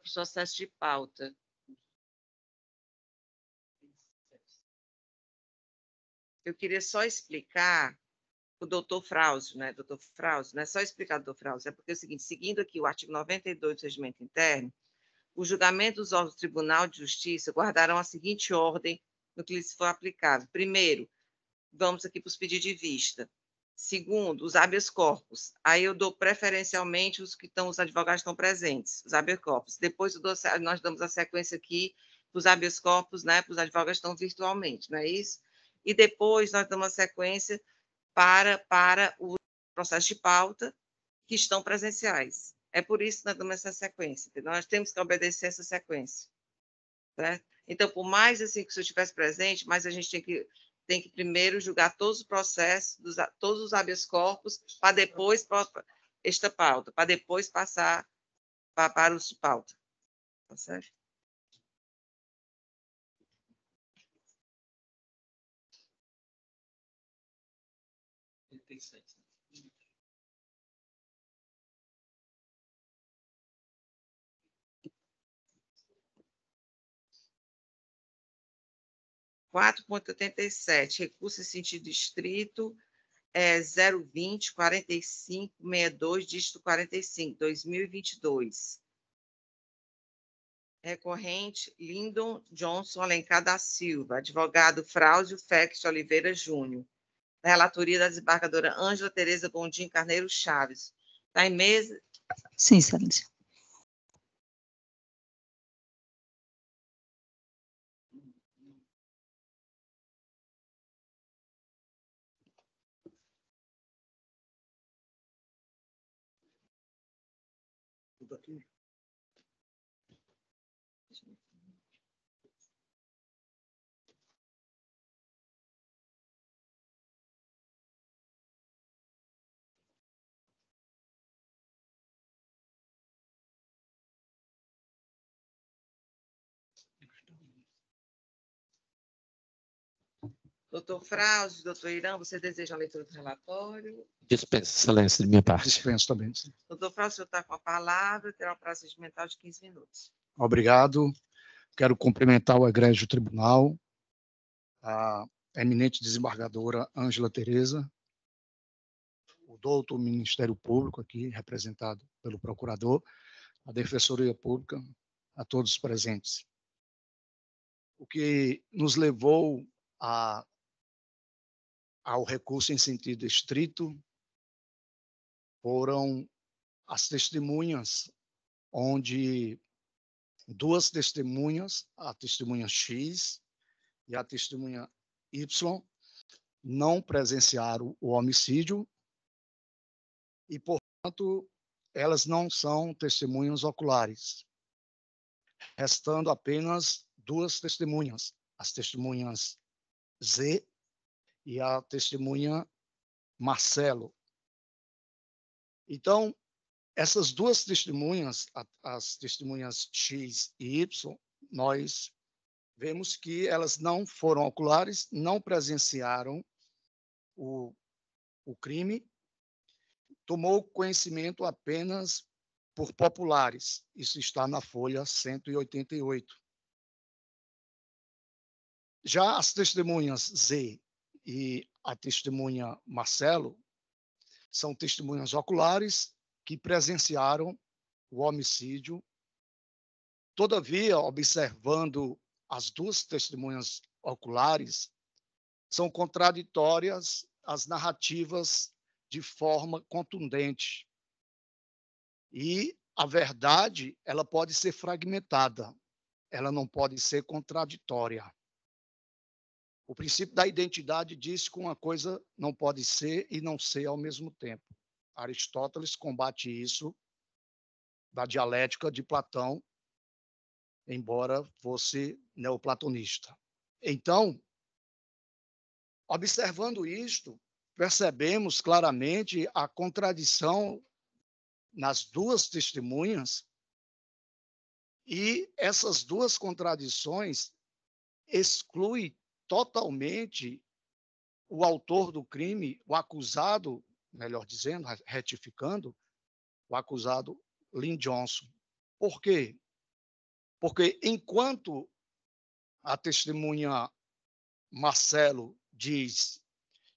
para o processo de pauta. Eu queria só explicar o doutor Frauzio, né? Doutor Frauzio, não é só explicar, doutor Frauzio, é porque é o seguinte, seguindo aqui o artigo 92 do Regimento Interno, o julgamento dos órgãos do Tribunal de Justiça guardarão a seguinte ordem no que lhes for aplicável. Primeiro, vamos aqui para os pedidos de vista. Segundo, os habeas corpus. Aí eu dou preferencialmente os advogados estão presentes, os habeas corpus. Depois nós damos a sequência aqui para os habeas corpus, né, para os advogados que estão virtualmente, não é isso? E depois nós damos a sequência para o processo de pauta, que estão presenciais. É por isso que nós damos essa sequência. Nós temos que obedecer essa sequência. Certo? Então, por mais assim que o senhor estivesse presente, mas a gente tem que primeiro julgar todos os processos, todos os habeas corpus, para depois esta pauta, para depois passar para os de pauta. Tá certo? Quatro ponto 87, recurso em sentido estrito, 020 45 62, dígito 45, 2022. Recorrente, Lyndon Johnson Alencar da Silva, advogado Frauzio Fex de Oliveira Júnior. Relatoria da desembargadora Ângela Tereza Gondim Carneiro Chaves. Está em mesa? Sim, excelência. Tudo aqui. Doutor Frauzio, doutor Irã, você deseja a leitura do relatório? Dispensa, excelência, de minha parte. Dispenso também. Sim. Doutor Frauzio, o senhor está com a palavra, terá um prazo regimental de 15 minutos. Obrigado. Quero cumprimentar o egrégio tribunal, a eminente desembargadora Ângela Tereza, o doutor Ministério Público aqui, representado pelo procurador, a Defensoria Pública, a todos os presentes. O que nos levou ao recurso em sentido estrito foram as testemunhas, onde duas testemunhas, a testemunha X e a testemunha Y, não presenciaram o homicídio e, portanto, elas não são testemunhas oculares, restando apenas duas testemunhas, as testemunhas Z e a testemunha Marcelo. Então, essas duas testemunhas, as testemunhas X e Y, nós vemos que elas não foram oculares, não presenciaram o crime, tomou conhecimento apenas por populares. Isso está na folha 188. Já as testemunhas Z e a testemunha Marcelo são testemunhas oculares que presenciaram o homicídio. Todavia, observando as duas testemunhas oculares, são contraditórias as narrativas de forma contundente. E a verdade, ela pode ser fragmentada, ela não pode ser contraditória. O princípio da identidade diz que uma coisa não pode ser e não ser ao mesmo tempo. Aristóteles combate isso da dialética de Platão, embora fosse neoplatonista. Então, observando isto, percebemos claramente a contradição nas duas testemunhas, e essas duas contradições excluem totalmente o autor do crime, o acusado, melhor dizendo, retificando, o acusado Lyndon Johnson. Por quê? Porque enquanto a testemunha Marcelo diz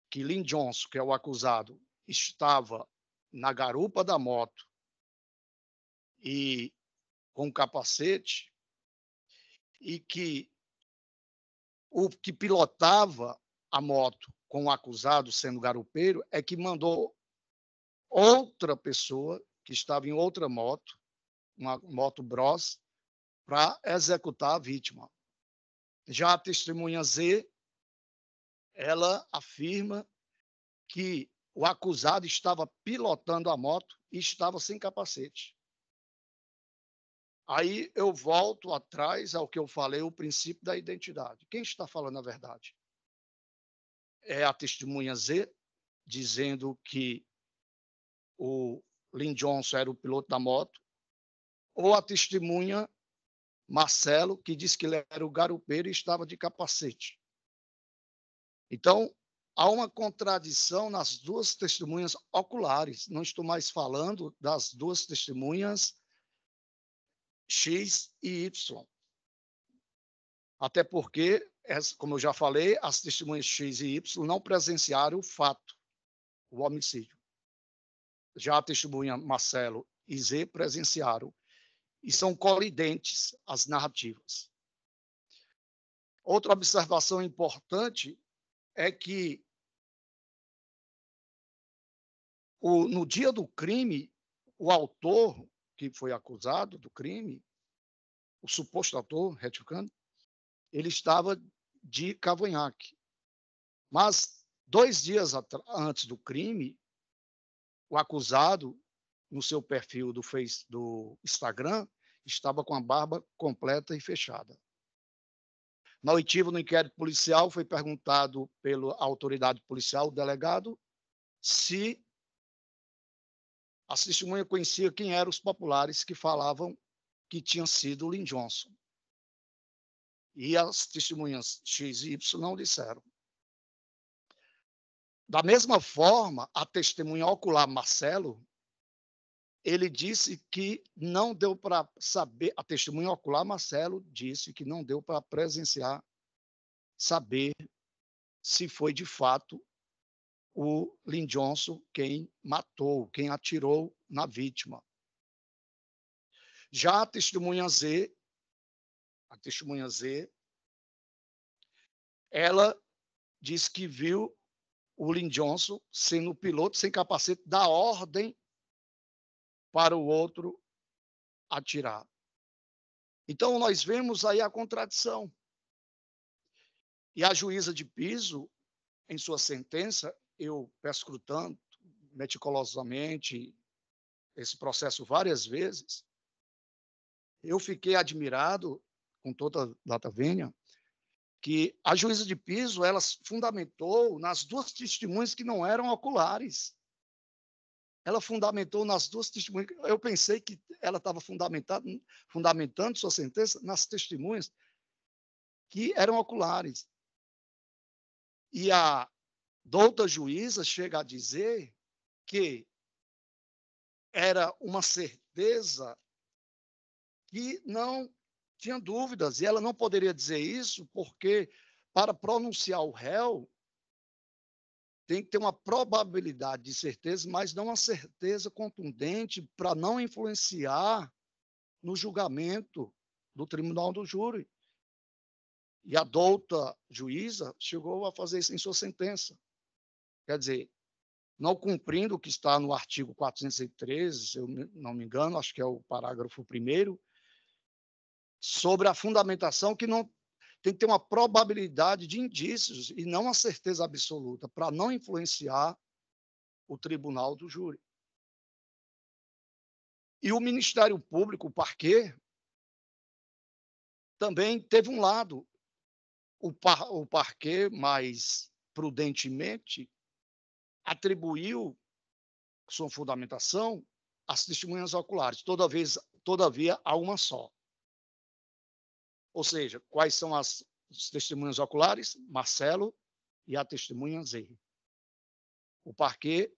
que Lin Johnson, que é o acusado, estava na garupa da moto e com capacete, e que o que pilotava a moto com o acusado sendo garupeiro é que mandou outra pessoa que estava em outra moto, uma moto Bros, para executar a vítima. Já a testemunha Z, ela afirma que o acusado estava pilotando a moto e estava sem capacete. Aí eu volto atrás ao que eu falei, o princípio da identidade. Quem está falando a verdade? É a testemunha Z, dizendo que o Lin Johnson era o piloto da moto, ou a testemunha Marcelo, que disse que ele era o garupeiro e estava de capacete. Então, há uma contradição nas duas testemunhas oculares. Não estou mais falando das duas testemunhas X e Y. Até porque, como eu já falei, as testemunhas X e Y não presenciaram o fato, o homicídio. Já a testemunha Marcelo e Z presenciaram. E são colidentes as narrativas. Outra observação importante é que no dia do crime, o autor que foi acusado do crime, o suposto autor, retificando, ele estava de cavanhaque. Mas 2 dias antes do crime, o acusado, no seu perfil do Instagram, estava com a barba completa e fechada. Na oitiva, no inquérito policial, foi perguntado pela autoridade policial, o delegado, se a testemunha conhecia quem eram os populares que falavam que tinha sido o Lin Johnson. E as testemunhas X e Y não disseram. Da mesma forma, a testemunha ocular Marcelo, ele disse que não deu para saber, a testemunha ocular Marcelo disse que não deu para presenciar, saber se foi de fato o Lin Johnson quem matou, quem atirou na vítima. Já a testemunha Z, ela disse que viu o Lin Johnson sendo o piloto sem capacete, dar ordem para o outro atirar. Então, nós vemos aí a contradição. E a juíza de piso, em sua sentença, eu perscrutando meticulosamente esse processo várias vezes, eu fiquei admirado, com toda data vênia, que a juíza de piso, ela fundamentou nas duas testemunhas que não eram oculares. Ela fundamentou nas duas testemunhas. Eu pensei que ela estava fundamentando sua sentença nas testemunhas que eram oculares. E a douta juíza chega a dizer que era uma certeza que não tinha dúvidas, e ela não poderia dizer isso porque, para pronunciar o réu, tem que ter uma probabilidade de certeza, mas não uma certeza contundente para não influenciar no julgamento do tribunal do júri. E a douta juíza chegou a fazer isso em sua sentença. Quer dizer, não cumprindo o que está no artigo 413, se eu não me engano, acho que é o parágrafo 1º, sobre a fundamentação que não tem que ter uma probabilidade de indícios e não uma certeza absoluta, para não influenciar o tribunal do júri. E o Ministério Público, o parquê, também teve um lado. O parquê, mais prudentemente, atribuiu sua fundamentação às testemunhas oculares, todavia a uma só. Ou seja, quais são as testemunhas oculares? Marcelo e a testemunha Z. O parquê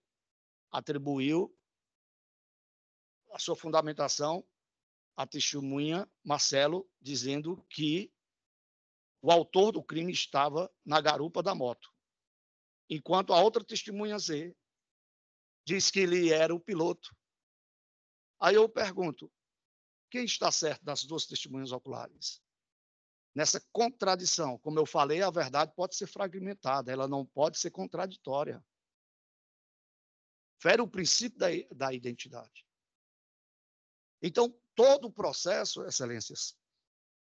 atribuiu a sua fundamentação a testemunha Marcelo dizendo que o autor do crime estava na garupa da moto, enquanto a outra testemunha Z diz que ele era o piloto. Aí eu pergunto, quem está certo das duas testemunhas oculares? Nessa contradição, como eu falei, a verdade pode ser fragmentada, ela não pode ser contraditória. Fere o princípio da identidade. Então, todo o processo, excelências,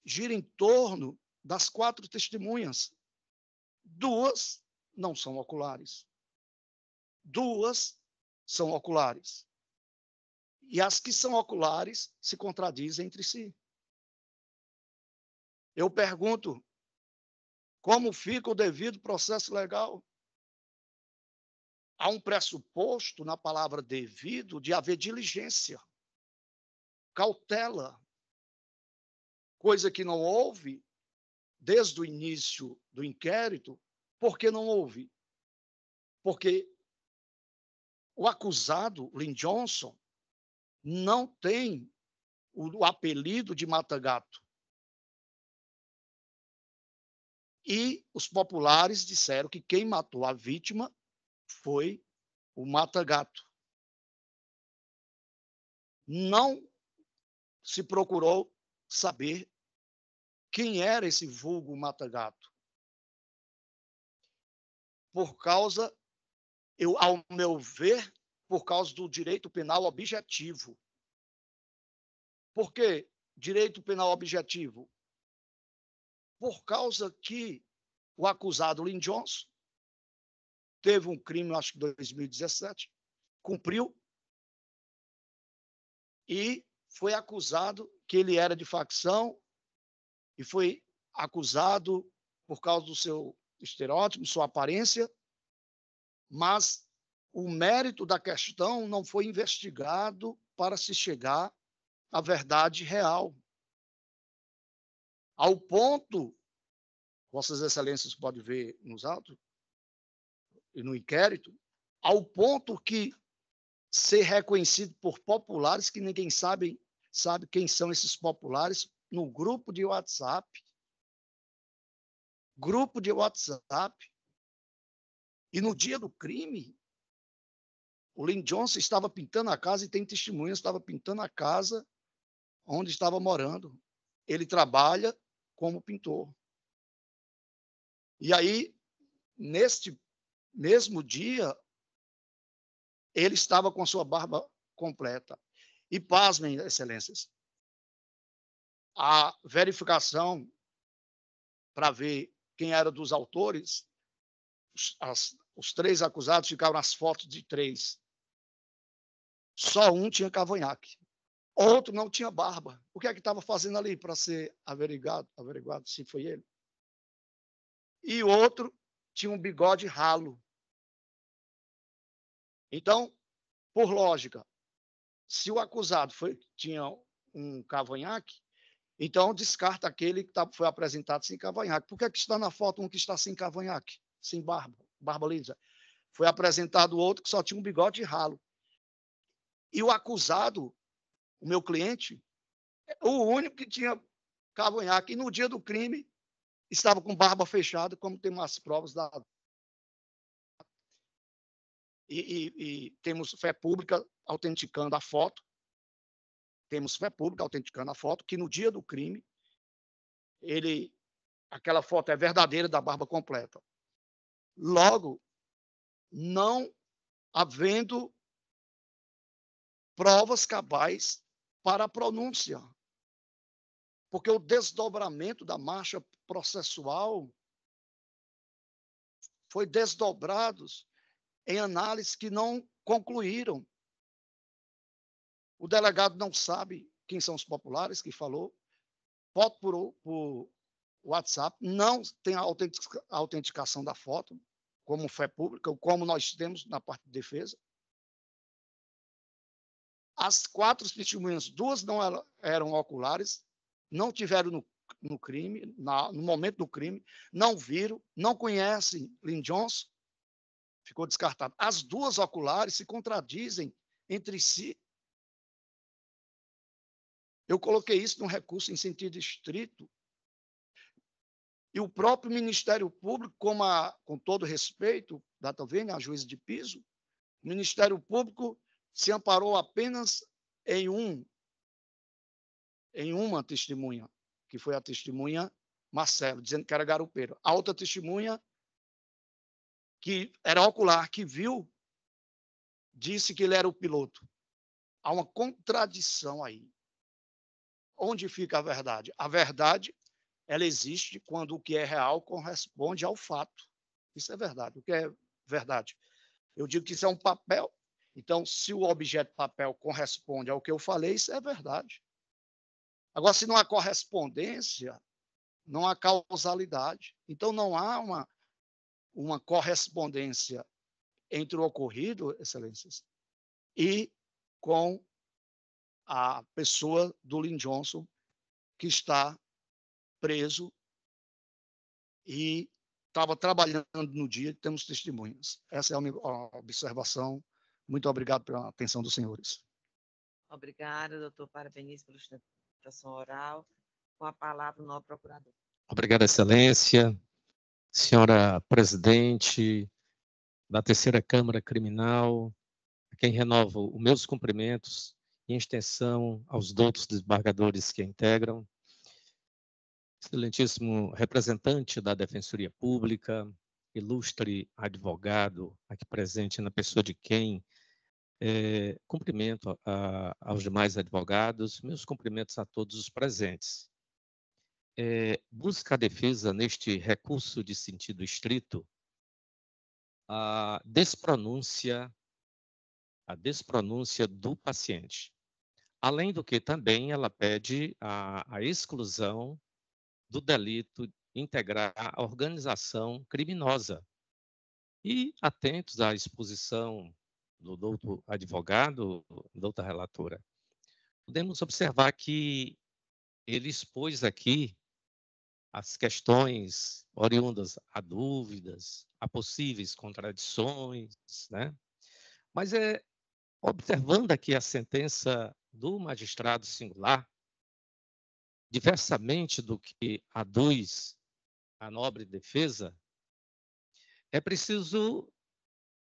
gira em torno das 4 testemunhas. 2 não são oculares. 2 são oculares. E as que são oculares se contradizem entre si. Eu pergunto, como fica o devido processo legal? Há um pressuposto na palavra devido de haver diligência, cautela, coisa que não houve desde o início do inquérito. Por que não houve? Porque o acusado, Lin Johnson, não tem o apelido de Mata-Gato. E os populares disseram que quem matou a vítima foi o Mata-Gato. Não se procurou saber quem era esse vulgo Mata-Gato. Por causa, ao meu ver, por causa do direito penal objetivo. Por que direito penal objetivo? Por causa que o acusado Lin Johnson teve um crime, acho que em 2017, cumpriu e foi acusado que ele era de facção e foi acusado por causa do seu estereótipo, sua aparência, mas o mérito da questão não foi investigado para se chegar à verdade real. Ao ponto, Vossas Excelências podem ver nos autos e no inquérito, ao ponto que ser reconhecido por populares que ninguém sabe quem são esses populares, no grupo de WhatsApp. Grupo de WhatsApp. E no dia do crime, o Lin Johnson estava pintando a casa, e tem testemunhas, estava pintando a casa onde estava morando. Ele trabalha como pintor. E aí, neste mesmo dia, ele estava com sua barba completa. E pasmem, excelências, a verificação para ver quem era dos autores, os 3 acusados ficaram as fotos de 3. Só um tinha cavanhaque. Outro não tinha barba. O que é que estava fazendo ali para ser averiguado se foi ele? E o outro tinha um bigode ralo. Então, por lógica, se o acusado tinha um cavanhaque, então descarta aquele que foi apresentado sem cavanhaque. Por que está na foto um que está sem cavanhaque, sem barba lisa? Foi apresentado outro que só tinha um bigode ralo. E o acusado, o meu cliente, o único que tinha cavanhaque. E no dia do crime, estava com barba fechada, como temos as provas da... E temos fé pública autenticando a foto. Temos fé pública autenticando a foto, que no dia do crime, aquela foto é verdadeira, da barba completa. Logo, não havendo provas cabais para a pronúncia, porque o desdobramento da marcha processual foi desdobrado em análises que não concluíram. O delegado não sabe quem são os populares que falou, foto por WhatsApp, não tem a autenticação da foto, como fé pública, como nós temos na parte de defesa. As 4 testemunhas, 2 não eram oculares, não tiveram no crime, no momento do crime, não viram, não conhecem Lin Johnson, ficou descartado. As 2 oculares se contradizem entre si. Eu coloquei isso num recurso em sentido estrito. E o próprio Ministério Público, com todo respeito, data vênia, a juíza de piso, o Ministério Público se amparou apenas em uma testemunha, que foi a testemunha Marcelo, dizendo que era garupeiro. A outra testemunha, que era ocular, que viu, disse que ele era o piloto. Há uma contradição aí. Onde fica a verdade? A verdade, ela existe quando o que é real corresponde ao fato. Isso é verdade. O que é verdade? Eu digo que isso é um papel. Então, se o objeto papel corresponde ao que eu falei, isso é verdade. Agora, se não há correspondência, não há causalidade. Então, não há uma correspondência entre o ocorrido, excelências, e com a pessoa do Lin Johnson, que está preso e estava trabalhando no dia, temos testemunhas. Essa é a minha observação. Muito obrigado pela atenção dos senhores. Obrigada, doutor. Parabenizo pela sustentação oral. Com a palavra, o novo procurador. Obrigado, excelência. Senhora presidente da Terceira Câmara Criminal, a quem renovo os meus cumprimentos, em extensão aos doutos desembargadores que a integram. Excelentíssimo representante da Defensoria Pública, ilustre advogado aqui presente na pessoa de quem cumprimento aos demais advogados, meus cumprimentos a todos os presentes. Busca a defesa, neste recurso de sentido estrito, a despronúncia do paciente. Além do que também ela pede a exclusão do delito de integrar a organização criminosa. E atentos à exposição do doutor advogado, doutora relatora, podemos observar que ele expôs aqui as questões oriundas a dúvidas, a possíveis contradições, né? Mas observando aqui a sentença do magistrado singular, diversamente do que aduz a nobre defesa, é preciso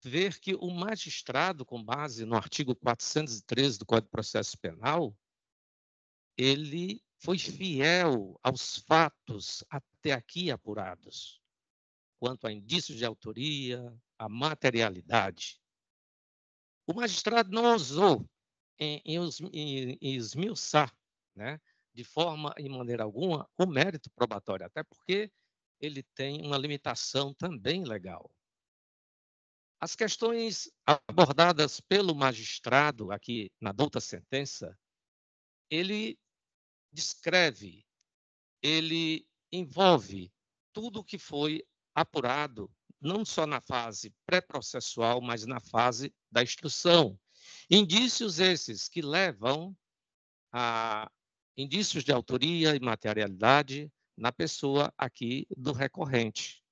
ver que o magistrado, com base no artigo 413 do Código de Processo Penal, ele foi fiel aos fatos até aqui apurados, quanto a indícios de autoria, a materialidade. O magistrado não ousou em esmiuçar, né, de forma e maneira alguma, o mérito probatório, até porque ele tem uma limitação também legal. As questões abordadas pelo magistrado aqui na douta sentença, ele descreve, ele envolve tudo o que foi apurado, não só na fase pré-processual, mas na fase da instrução. Indícios esses que levam a indícios de autoria e materialidade na pessoa aqui do recorrente.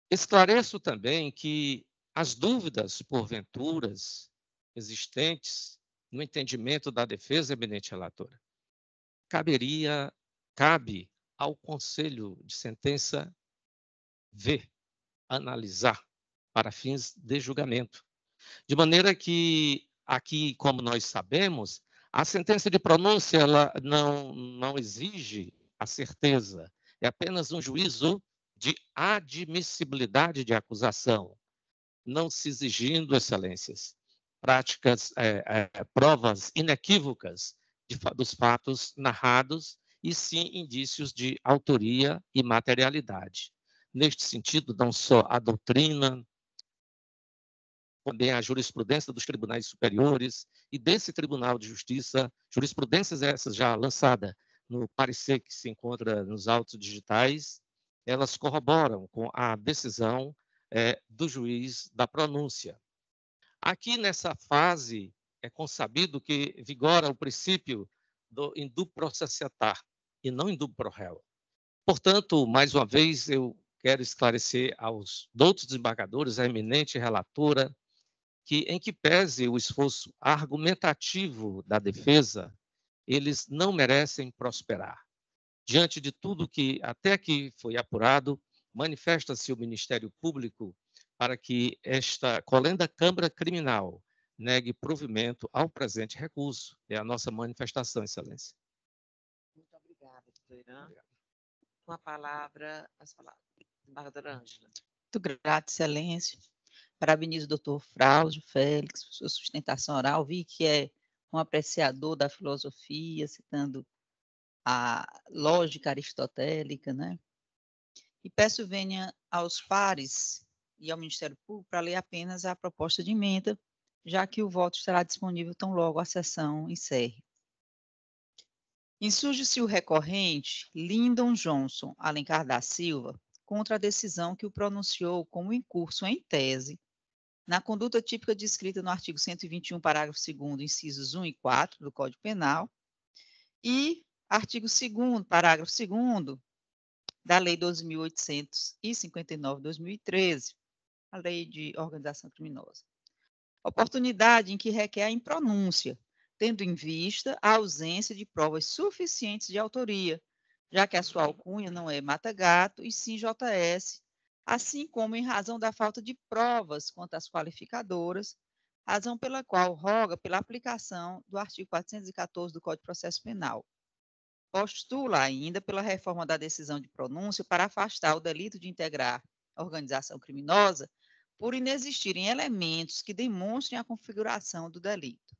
Esclareço também que as dúvidas, porventuras, existentes no entendimento da defesa, eminente relatora, cabe ao Conselho de Sentença ver, analisar para fins de julgamento. De maneira que, aqui, como nós sabemos, a sentença de pronúncia ela não exige a certeza, é apenas um juízo de admissibilidade de acusação, não se exigindo, excelências, práticas, provas inequívocas dos fatos narrados, e sim indícios de autoria e materialidade. Neste sentido, não só a doutrina, também a jurisprudência dos tribunais superiores e desse Tribunal de Justiça, jurisprudências essas já lançadas no parecer que se encontra nos autos digitais, elas corroboram com a decisão do juiz da pronúncia. Aqui nessa fase, é consabido que vigora o princípio do indubio processionetar e não indubio pro réu. Portanto, mais uma vez, eu quero esclarecer aos doutos desembargadores, a eminente relatora, em que pese o esforço argumentativo da defesa, eles não merecem prosperar. Diante de tudo que até aqui foi apurado, manifesta-se o Ministério Público para que esta colenda Câmara Criminal negue provimento ao presente recurso. É a nossa manifestação, Excelência. Muito obrigada, doutor Irã. Com a palavra, as palavras. Desembargadora Ângela. Muito grata, Excelência. Parabenizo o doutor Fráudio Félix por sua sustentação oral. Vi que é um apreciador da filosofia, citando a lógica aristotélica, né? E peço venha aos pares e ao Ministério Público para ler apenas a proposta de emenda, já que o voto estará disponível tão logo a sessão encerre. Insurge-se o recorrente Lyndon Johnson Alencar da Silva contra a decisão que o pronunciou como incurso em tese na conduta típica descrita no artigo 121, parágrafo 2º, incisos 1 e 4 do Código Penal e artigo 2º, parágrafo 2º da Lei 12.859/2013, a Lei de Organização Criminosa. Oportunidade em que requer a impronúncia, tendo em vista a ausência de provas suficientes de autoria, já que a sua alcunha não é Mata-Gato e sim JS, assim como em razão da falta de provas quanto às qualificadoras, razão pela qual roga pela aplicação do artigo 414 do Código de Processo Penal. Postula ainda pela reforma da decisão de pronúncia para afastar o delito de integrar a organização criminosa por inexistirem elementos que demonstrem a configuração do delito.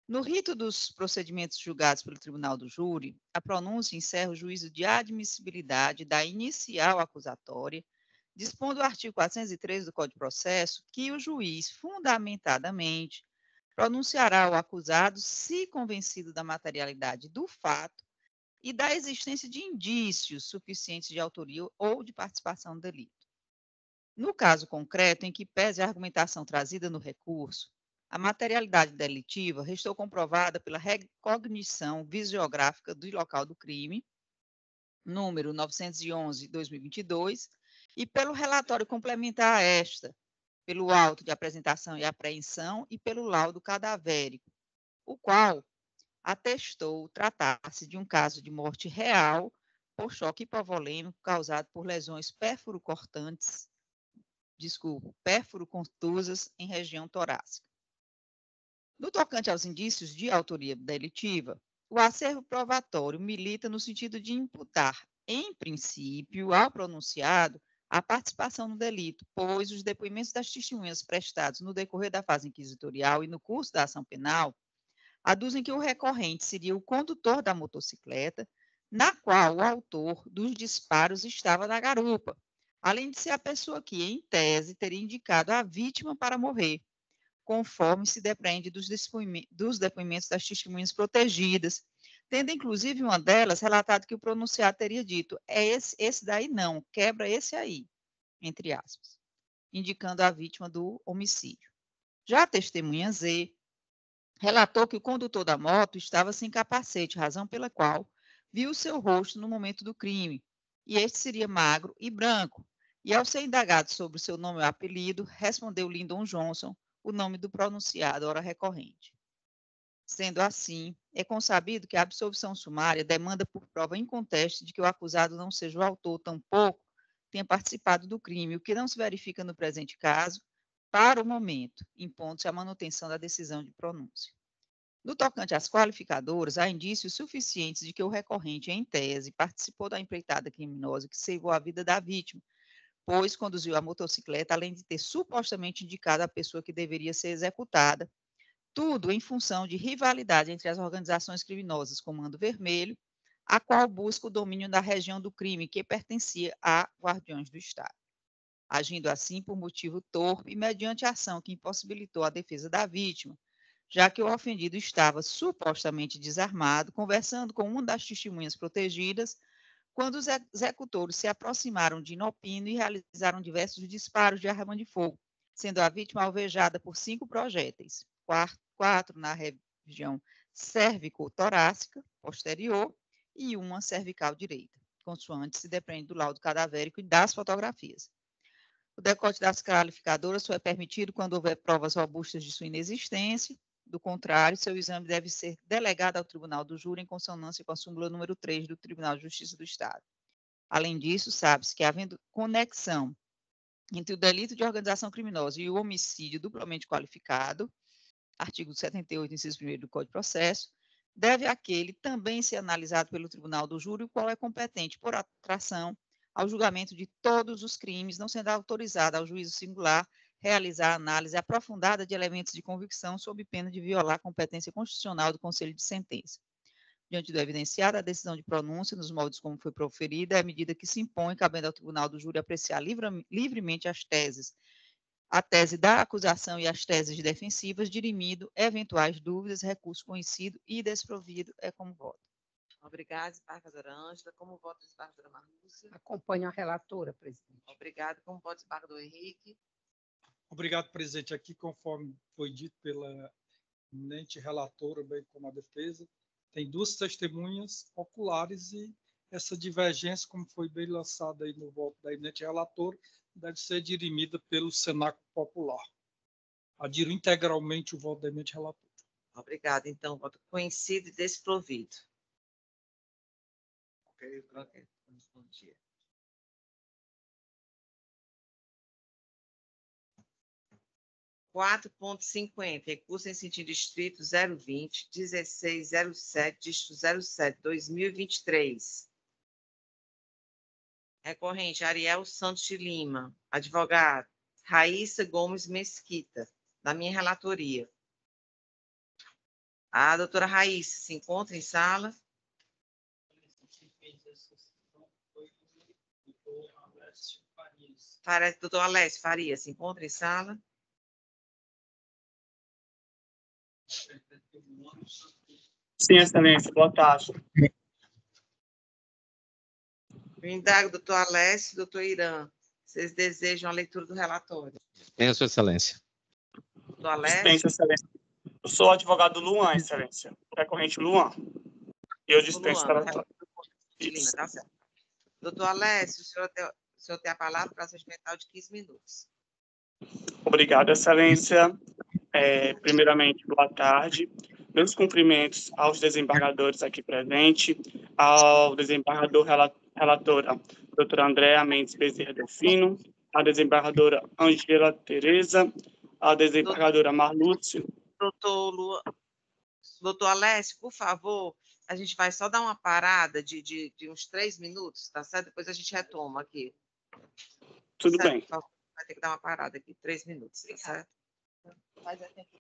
No rito dos procedimentos julgados pelo Tribunal do Júri, a pronúncia encerra o juízo de admissibilidade da inicial acusatória, dispondo o artigo 413 do Código de Processo que o juiz, fundamentadamente, pronunciará o acusado se convencido da materialidade do fato e da existência de indícios suficientes de autoria ou de participação no delito. No caso concreto, em que pese a argumentação trazida no recurso, a materialidade delitiva restou comprovada pela recognição visiográfica do local do crime, número 911/2022, e pelo relatório complementar a esta, pelo auto de apresentação e apreensão e pelo laudo cadavérico, o qual atestou tratar-se de um caso de morte real por choque hipovolêmico causado por lesões pérfuro-contusas em região torácica. No tocante aos indícios de autoria delitiva, o acervo probatório milita no sentido de imputar, em princípio, ao pronunciado a participação no delito, pois os depoimentos das testemunhas prestados no decorrer da fase inquisitorial e no curso da ação penal aduzem que o recorrente seria o condutor da motocicleta, na qual o autor dos disparos estava na garupa, além de ser a pessoa que, em tese, teria indicado a vítima para morrer, conforme se depreende dos depoimentos das testemunhas protegidas, tendo inclusive uma delas relatado que o pronunciado teria dito: é esse daí não, quebra esse aí, entre aspas, indicando a vítima do homicídio. Já a testemunha Z relatou que o condutor da moto estava sem capacete, razão pela qual viu seu rosto no momento do crime, e este seria magro e branco. E ao ser indagado sobre o seu nome ou apelido, respondeu Lyndon Johnson, o nome do pronunciado, ora recorrente. Sendo assim, é consabido que a absolvição sumária demanda por prova inconteste de que o acusado não seja o autor, tampouco tenha participado do crime, o que não se verifica no presente caso, para o momento, impondo-se a manutenção da decisão de pronúncia. No tocante às qualificadoras, há indícios suficientes de que o recorrente, em tese, participou da empreitada criminosa que ceifou a vida da vítima, pois conduziu a motocicleta, além de ter supostamente indicado a pessoa que deveria ser executada, tudo em função de rivalidade entre as organizações criminosas Comando Vermelho, a qual busca o domínio da região do crime que pertencia a Guardiões do Estado, agindo assim por motivo torpe e mediante ação que impossibilitou a defesa da vítima, já que o ofendido estava supostamente desarmado, conversando com uma das testemunhas protegidas, quando os executores se aproximaram de inopino e realizaram diversos disparos de arma de fogo, sendo a vítima alvejada por 5 projéteis, 4 na região cérvico-torácica posterior e uma cervical direita, consoante se depende do laudo cadavérico e das fotografias. O decote das qualificadoras só é permitido quando houver provas robustas de sua inexistência, Do contrário, seu exame deve ser delegado ao Tribunal do Júri em consonância com a súmula número 3 do Tribunal de Justiça do Estado. Além disso, sabe-se que, havendo conexão entre o delito de organização criminosa e o homicídio duplamente qualificado, artigo 78, inciso 1º do Código de Processo, deve aquele também ser analisado pelo Tribunal do Júri, o qual é competente por atração ao julgamento de todos os crimes, não sendo autorizado ao juízo singular realizar análise aprofundada de elementos de convicção sob pena de violar a competência constitucional do Conselho de Sentença. Diante do evidenciado, a decisão de pronúncia, nos moldes como foi proferida, é a medida que se impõe, cabendo ao Tribunal do Júri apreciar livremente as teses, a tese da acusação e as teses defensivas, dirimindo eventuais dúvidas, recurso conhecido e desprovido é como voto. Obrigada, desembargadora Ângela. Como vota a desembargadora Marlúcia? Acompanho a relatora, presidente. Obrigada. Como vota o desembargador Henrique? Obrigado, presidente. Aqui, conforme foi dito pela eminente relatora, bem como a defesa, tem duas testemunhas oculares e essa divergência, como foi bem lançada aí no voto da eminente relatora, deve ser dirimida pelo Cenáculo Popular. Adiro integralmente o voto da eminente relatora. Obrigada. Então, voto conhecido e desprovido. Ok. Bom dia. 4.50, recurso em sentido estrito 020, 1607, dígito 07, 2023. Recorrente, Ariel Santos de Lima. Advogado, Raíssa Gomes Mesquita, da minha relatoria. A doutora Raíssa se encontra em sala? Doutor Alessio Faria se encontra em sala? Sim, excelência. Boa tarde. Eu indago, doutor Alessio e doutor Irã. Vocês desejam a leitura do relatório? Tenha sua excelência. Doutor Alessio? Dispensa, excelência. Eu sou advogado do Luan, excelência. Recorrente Luan. E eu dispenso o relatório. Tá certo. Doutor Alessio, o senhor tem a palavra para a mental de 15 minutos. Obrigado, excelência. Primeiramente, boa tarde. Meus cumprimentos aos desembargadores aqui presentes, ao desembargador relatora, doutora Andréa Mendes Bezerra Delfino, à desembargadora Ângela Tereza, à desembargadora Marlúcia. Doutor Alessio, por favor, a gente vai só dar uma parada de uns 3 minutos, tá certo? Depois a gente retoma aqui. Tudo certo? bem. Vai ter que dar uma parada aqui, 3 minutos, tá certo? Mas é tempo que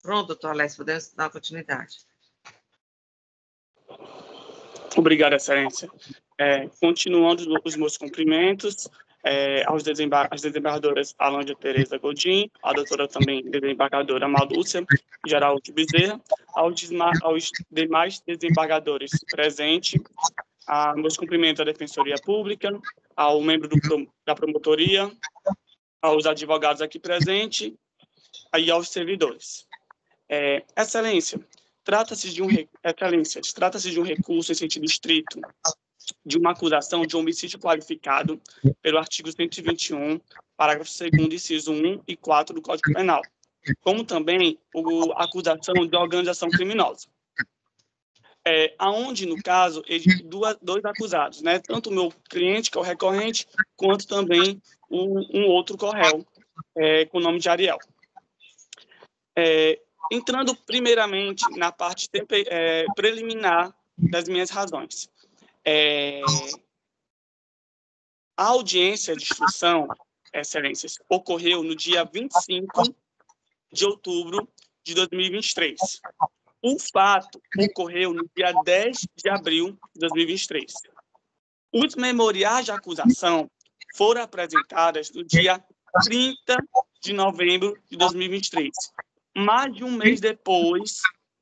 Pronto, doutor Alessio, podemos dar continuidade. Obrigado, Excelência. Continuando os meus cumprimentos às desembargadoras Alândia Tereza Godin, a doutora também desembargadora Malúcia Geraldo Bezerra, aos demais desembargadores presentes, meus cumprimentos à Defensoria Pública, ao membro da promotoria, aos advogados aqui presentes e aos servidores. Excelência, trata-se de um recurso em sentido estrito de uma acusação de homicídio qualificado pelo artigo 121, parágrafo 2º, inciso 1 e 4 do Código Penal, como também a acusação de organização criminosa. Aonde, no caso, dois acusados, né? Tanto o meu cliente, que é o recorrente, quanto também um outro corréu, com o nome de Ariel. Entrando primeiramente na parte preliminar das minhas razões. A audiência de instrução, Excelências, ocorreu no dia 25 de outubro de 2023. O fato ocorreu no dia 10 de abril de 2023. Os memoriais de acusação foram apresentados no dia 30 de novembro de 2023, mais de um mês depois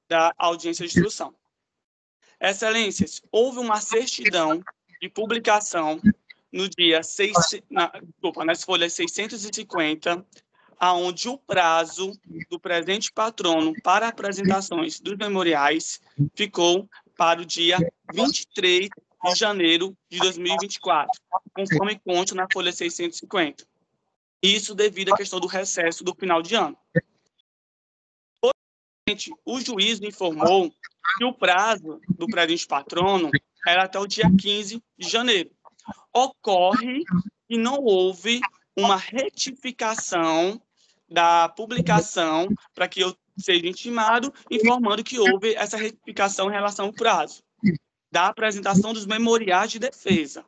da audiência de instrução. Excelências, houve uma certidão de publicação no dia nas folhas 650, aonde o prazo do presente patrono para apresentações dos memoriais ficou para o dia 23 de janeiro de 2024, conforme consta na folha 650. Isso devido à questão do recesso do final de ano. O juiz informou que o prazo do presente patrono era até o dia 15 de janeiro. Ocorre que não houve uma retificação da publicação para que eu seja intimado, informando que houve essa retificação em relação ao prazo da apresentação dos memoriais de defesa.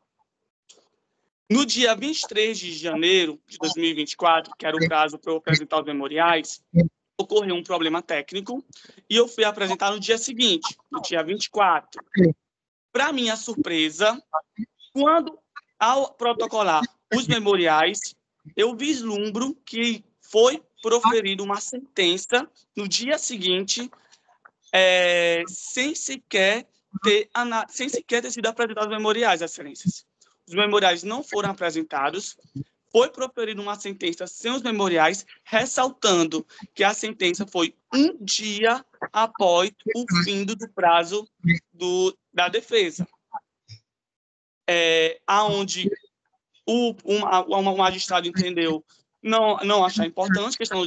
No dia 23 de janeiro de 2024, que era o prazo para eu apresentar os memoriais, ocorreu um problema técnico e eu fui apresentar no dia seguinte, no dia 24. Para minha surpresa, quando ao protocolar os memoriais, eu vislumbro que foi proferida uma sentença no dia seguinte, sem sequer ter sido apresentados os memoriais, Excelências. Os memoriais não foram apresentados, foi proferida uma sentença sem os memoriais, ressaltando que a sentença foi um dia após o fim do prazo da defesa. Aonde o magistrado entendeu não achar importante, questão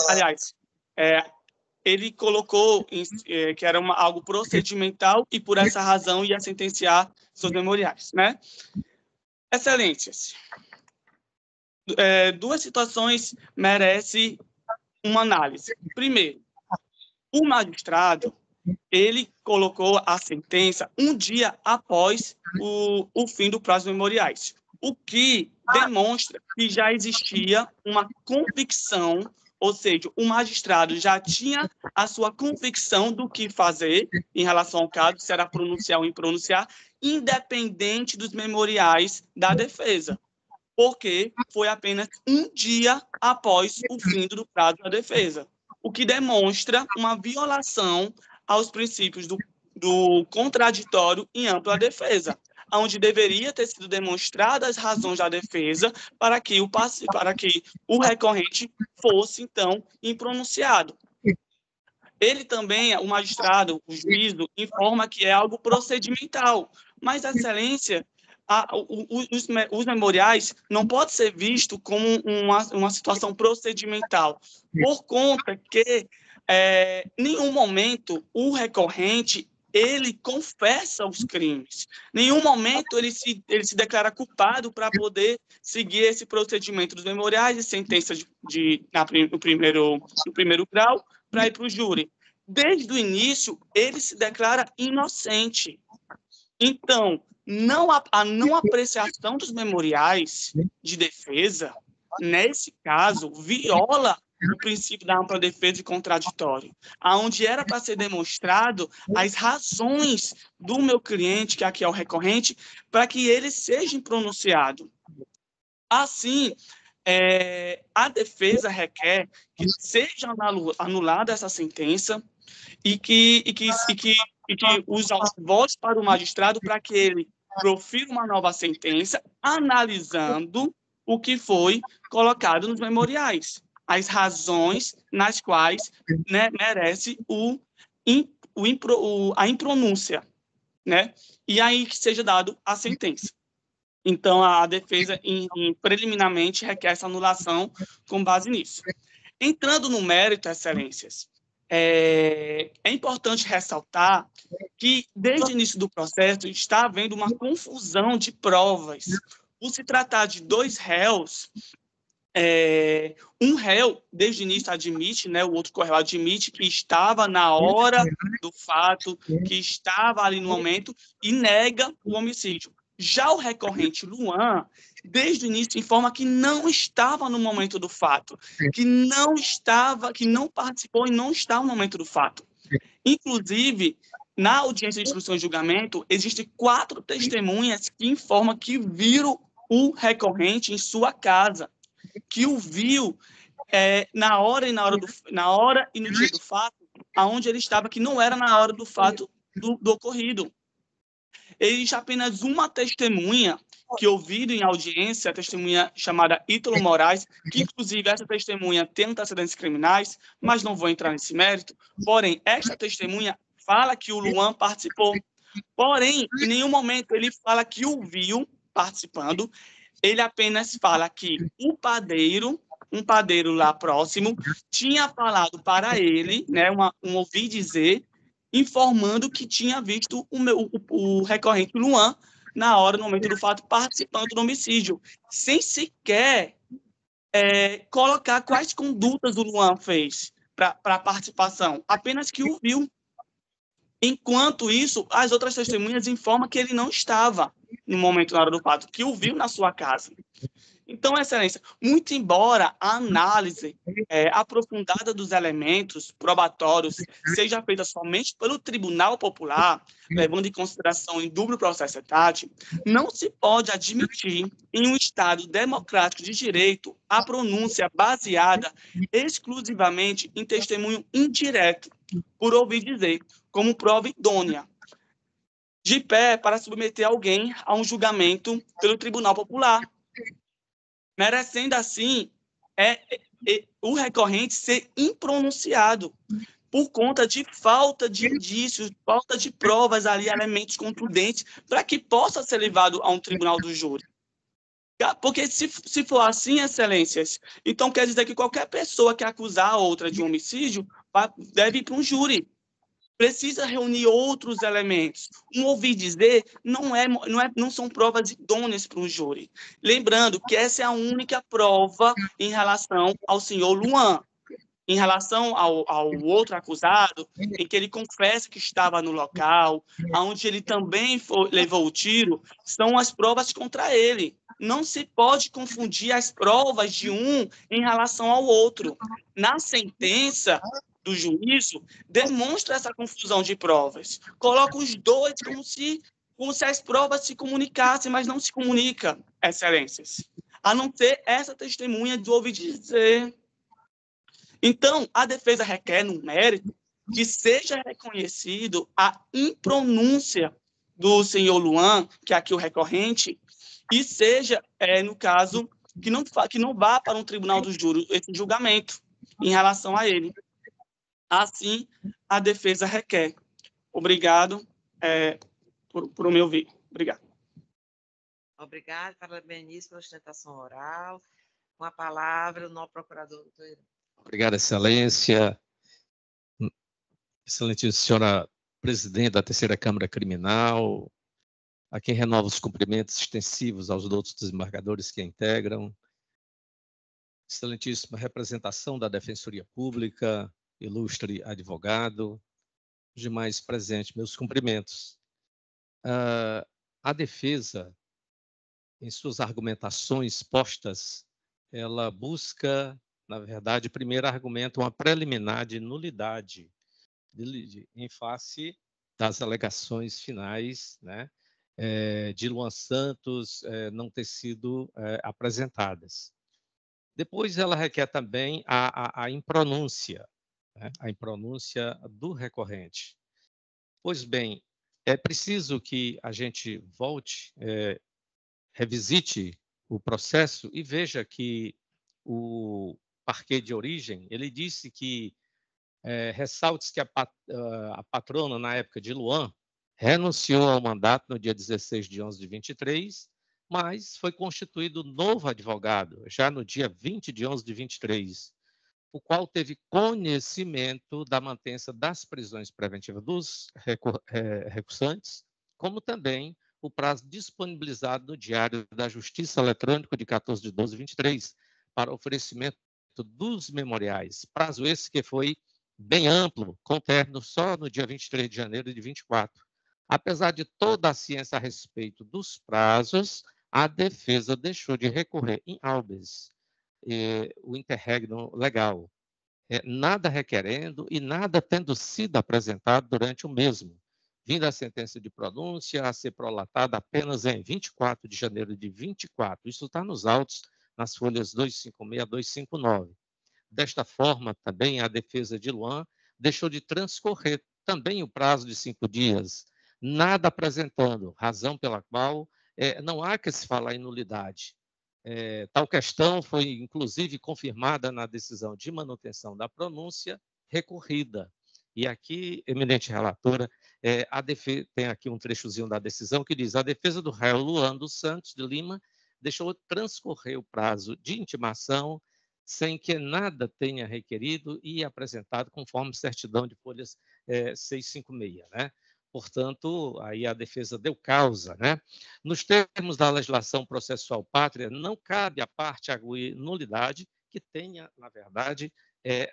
aliás, ele colocou que era algo procedimental e por essa razão ia sentenciar seus memoriais, né? Excelências, duas situações merecem uma análise. Primeiro, o magistrado, ele colocou a sentença um dia após o fim do prazo dos memoriais, o que demonstra que já existia uma convicção, ou seja, o magistrado já tinha a sua convicção do que fazer em relação ao caso, se era pronunciar ou impronunciar, independente dos memoriais da defesa, porque foi apenas um dia após o fim do prazo da defesa, o que demonstra uma violação aos princípios do contraditório em ampla defesa, onde deveria ter sido demonstradas as razões da defesa para que o recorrente fosse, então, impronunciado. Ele também, o magistrado, o juízo, informa que é algo procedimental, mas, a Excelência, os memoriais não pode ser visto como uma situação procedimental, por conta que, em nenhum momento, o recorrente ele confessa os crimes. Em nenhum momento ele se declara culpado para poder seguir esse procedimento dos memoriais e sentença no primeiro grau para ir para o júri. Desde o início, ele se declara inocente. Então, a não apreciação dos memoriais de defesa, nesse caso, viola o princípio da ampla defesa e contraditório, aonde era para ser demonstrado as razões do meu cliente, que aqui é o recorrente, para que ele seja pronunciado. Assim, a defesa requer que seja anulada essa sentença e que os votos para o magistrado para que ele profira uma nova sentença, analisando o que foi colocado nos memoriais, as razões nas quais, né, merece a impronúncia, né? E aí que seja dado a sentença. Então, a defesa, preliminarmente, requer essa anulação com base nisso. Entrando no mérito, excelências, é importante ressaltar que, desde o início do processo, está havendo uma confusão de provas. Por se tratar de dois réus, um réu, desde o início, admite, né, o outro corréu admite que estava na hora do fato, que estava ali no momento, e nega o homicídio. Já o recorrente Luan, desde o início, informa que não estava no momento do fato, que não participou e não está no momento do fato. Inclusive, na audiência de instrução e julgamento, existem 4 testemunhas que informam que viram o recorrente em sua casa, que o viu na hora e no dia do fato, aonde ele estava, que não era na hora do fato do ocorrido. Existe apenas uma testemunha que ouvido em audiência, a testemunha chamada Ítalo Moraes, que inclusive essa testemunha tem antecedentes criminais, mas não vou entrar nesse mérito. Porém, esta testemunha fala que o Luan participou. Porém, em nenhum momento ele fala que o viu participando. Ele apenas fala que um padeiro lá próximo, tinha falado para ele, né, um ouvir dizer, informando que tinha visto o recorrente Luan na hora, no momento do fato, participando do homicídio, sem sequer colocar quais condutas o Luan fez para a participação, apenas que o viu. Enquanto isso, as outras testemunhas informam que ele não estava no momento, na hora do fato, que o viu na sua casa. Então, excelência, muito embora a análise aprofundada dos elementos probatórios seja feita somente pelo Tribunal Popular, levando em consideração em duplo processo etate, não se pode admitir, em um Estado democrático de direito, a pronúncia baseada exclusivamente em testemunho indireto, por ouvir dizer, como prova idônea, de pé para submeter alguém a um julgamento pelo Tribunal Popular, merecendo, assim, o recorrente ser impronunciado por conta de falta de indícios, falta de provas ali, elementos contundentes, para que possa ser levado a um tribunal do júri. Porque se for assim, excelências, então quer dizer que qualquer pessoa que acusar a outra de um homicídio deve ir para um júri. Precisa reunir outros elementos. Um ouvir dizer não são provas idôneas para um júri. Lembrando que essa é a única prova em relação ao senhor Luan. Em relação ao outro acusado, em que ele confessa que estava no local, onde ele também levou o tiro, são as provas contra ele. Não se pode confundir as provas de um em relação ao outro. Na sentença do juízo, demonstra essa confusão de provas. Coloca os dois como se as provas se comunicassem, mas não se comunica, excelências. A não ser essa testemunha do ouvir dizer. Então, a defesa requer, no mérito, que seja reconhecido a impronúncia do senhor Luan, que é aqui o recorrente, e seja, no caso, que não vá para um tribunal do júri esse julgamento em relação a ele. Assim, a defesa requer. Obrigado por me ouvir. Obrigado. Obrigado, parabenizo pela sustentação oral. Com a palavra, o novo procurador, doutor Irã. Obrigado, excelência. Excelentíssima senhora presidente da Terceira Câmara Criminal, a quem renova os cumprimentos extensivos aos outros desembargadores que a integram. Excelentíssima representação da Defensoria Pública, ilustre advogado, os demais presentes, meus cumprimentos. A defesa, em suas argumentações postas, ela busca Na verdade, primeiro argumenta uma preliminar de nulidade em face das alegações finais, né, de Luan Santos não ter sido apresentadas. Depois, ela requer também a impronúncia, né, a impronúncia do recorrente. Pois bem, é preciso que a gente volte, revisite o processo e veja que o parquê de origem, ele disse que ressalte que a patrona, na época de Luan, renunciou ao mandato no dia 16 de 11 de 23, mas foi constituído novo advogado, já no dia 20 de 11 de 23, o qual teve conhecimento da mantença das prisões preventivas dos recursantes, como também o prazo disponibilizado no Diário da Justiça Eletrônico de 14 de 12 de 23 para oferecimento dos memoriais. Prazo esse que foi bem amplo, com término só no dia 23 de janeiro de 24. Apesar de toda a ciência a respeito dos prazos, a defesa deixou de recorrer em habeas o interregno legal, nada requerendo e nada tendo sido apresentado durante o mesmo, vindo a sentença de pronúncia a ser prolatada apenas em 24 de janeiro de 24. Isso está nos autos, nas folhas 256 a 259. Desta forma, também, a defesa de Luan deixou de transcorrer também o prazo de 5 dias, nada apresentando, razão pela qual não há que se falar em nulidade. Tal questão foi, inclusive, confirmada na decisão de manutenção da pronúncia recorrida. E aqui, eminente relatora, tem aqui um trechozinho da decisão que diz: a defesa do réu Luan dos Santos de Lima deixou transcorrer o prazo de intimação sem que nada tenha requerido e apresentado conforme certidão de folhas 656, né? Portanto, aí a defesa deu causa, né? Nos termos da legislação processual pátria, não cabe à parte arguir nulidade que tenha, na verdade,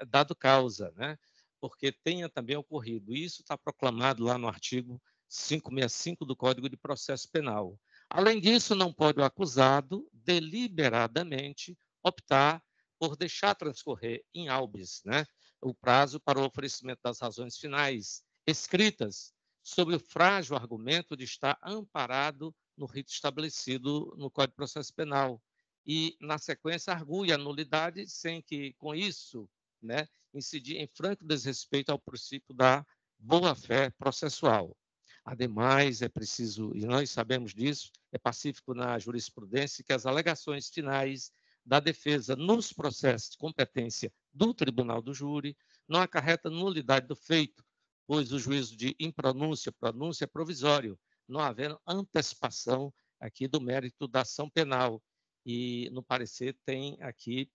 dado causa, né? Porque tenha também ocorrido. Isso está proclamado lá no artigo 565 do Código de Processo Penal. Além disso, não pode o acusado deliberadamente optar por deixar transcorrer em habeas, né, o prazo para o oferecimento das razões finais escritas sobre o frágil argumento de estar amparado no rito estabelecido no Código de Processo Penal e, na sequência, argue a nulidade sem que, com isso, né, incidir em franco desrespeito ao princípio da boa-fé processual. Ademais, é preciso, e nós sabemos disso, é pacífico na jurisprudência que as alegações finais da defesa nos processos de competência do Tribunal do Júri não acarreta nulidade do feito, pois o juízo de impronúncia, pronúncia é provisório, não havendo antecipação aqui do mérito da ação penal. E, no parecer, tem aqui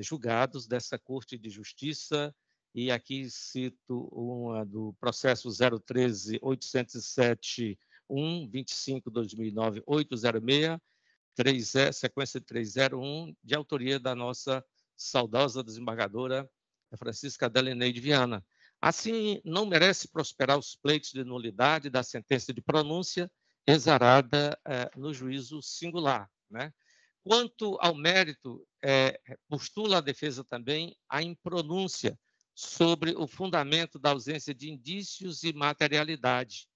julgados dessa Corte de Justiça, e aqui cito uma do processo 013-807-1-25-2009-806, sequência 301, de autoria da nossa saudosa desembargadora Francisca Adeleneide Viana. Assim, não merece prosperar os pleitos de nulidade da sentença de pronúncia exarada no juízo singular, né? Quanto ao mérito, postula a defesa também a impronúncia sobre o fundamento da ausência de indícios e materialidade.